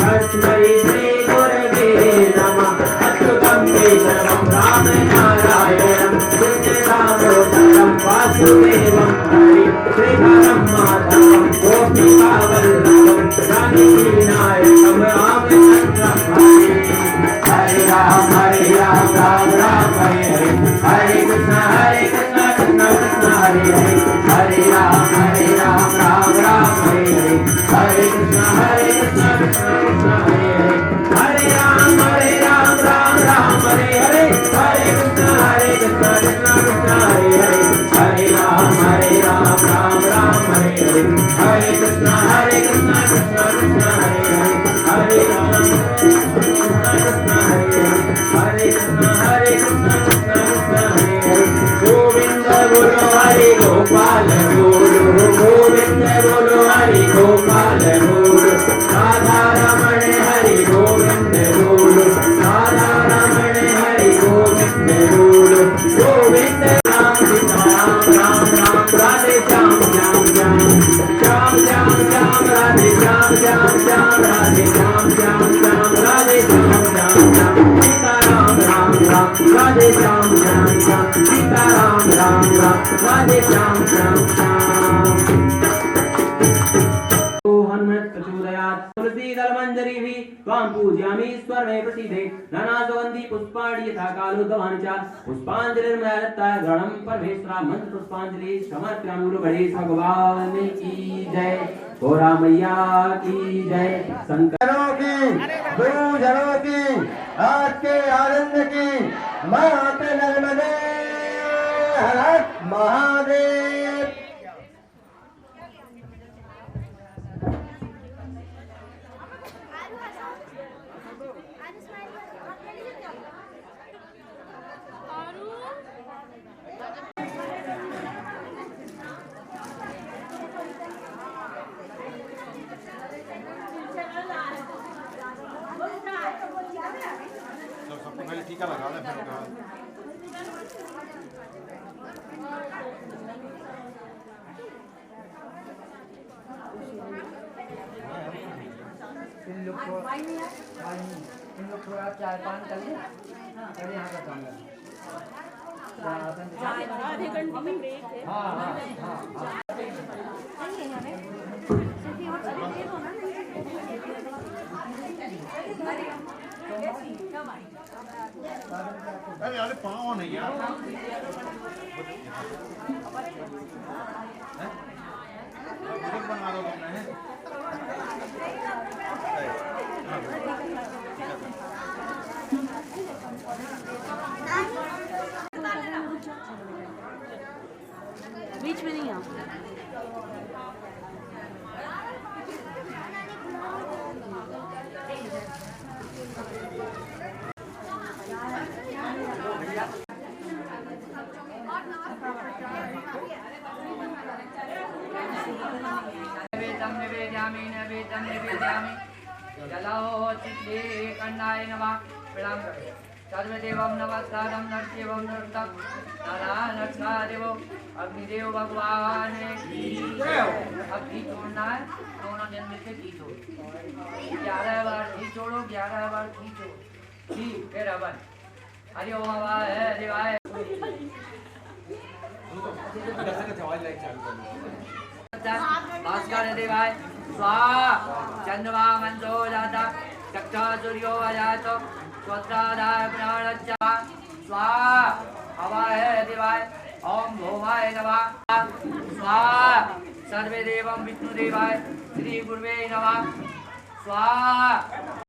तस्मै श्री गुरवे नमः। अच्युतं केशवं राम नारायणं, कृष्णदामोदरं वासुदेवं हरि, श्रीधरं माधवं गोपिकावल्लभं, जानकीनायकं रामचन्द्रं हरि। हरे राम राम राम हरे हरे, हरे कृष्ण कृष्ण कृष्ण हरे हरे, हरे राम राम राम हरे हरे, हरे कृष्ण कृष्ण कृष्ण हरे हरे, हरे राम राम राम हरे हरे, हरे कृष्ण कृष्ण कृष्ण हरे हरे, हरे राम राम राम हरे हरे, हरे कृष्ण कृष्ण कृष्ण हरे हरे, हरे राम कृष्ण कृष्ण हरे हरे, हरे कृष्ण कृष्ण कृष्ण हरे हरे। गोविंद बोलो हरि गोपाल बोलो, गोविंद बोलो हरि गोपाल बोलो, राधा रमण हरि गोविंद बोलो, राधा रमण हरि गोविंद बोलो। गोविंद राम सीता राम राम राम, राधे श्याम श्याम श्याम, श्याम श्याम श्याम राधे श्याम श्याम श्याम, राधे श्याम श्याम श्याम, राधे श्याम श्याम श्याम, सीता राम राम राम, राधे श्याम श्याम श्याम, सीता राम राम राम, राधे श्याम श्याम श्याम। हनुमत् प्रचोदयात्, तुलसीदल मंजरी भी त्वां पूजयामि ईश्वर मे प्रसीदे नाना सुगंधि पुष्पाणि यथा कालोद्भवानि च पुष्पांजलिर्मया दत्ता गणं परमेश्वरा मंत्र पुष्पांजलि समर्पयामि गुरु गणेश भगवान की जय गोरा मैया की जय शंकर जनों की आज के आनंद की माता नर्मदे हर हर महादेव। तो सबको पहले टीका लगा दे फिर उसके बाद इन लोग थोड़ा चाय पान कर ले और यहाँ का काम कर। आधे घंटे में ब्रेक है। हाँ हाँ हाँ अरे अरे पाँव नहीं यार बना दो तुमने बीच में नहीं आ निवेदयामि जलो चित्ते कन्नाय नमः प्रणाम करें। सर्वदेवं नमस्कारं नरदेवं नरतं नारायणदेव अग्निदेव भगवान की जय। अब घी छोड़ना है, दोनों जन मिलकर घी छोड़ो 11 बार घी छोड़ो 11 बार घी छोड़ो घी फिर हवन हरि ओम हवाय देवाय भास्कर देवाय स्वाहा चंद्रमा मंजो जाता चक्षा सूर्यो अजात स्वत्रादाय प्राणच्चा स्वाहा हवाय देवाय ओम भौमाय नमः स्वाहा सर्वे देवं विष्णुदेवाय श्री गुरुवे नमः स्वाहा।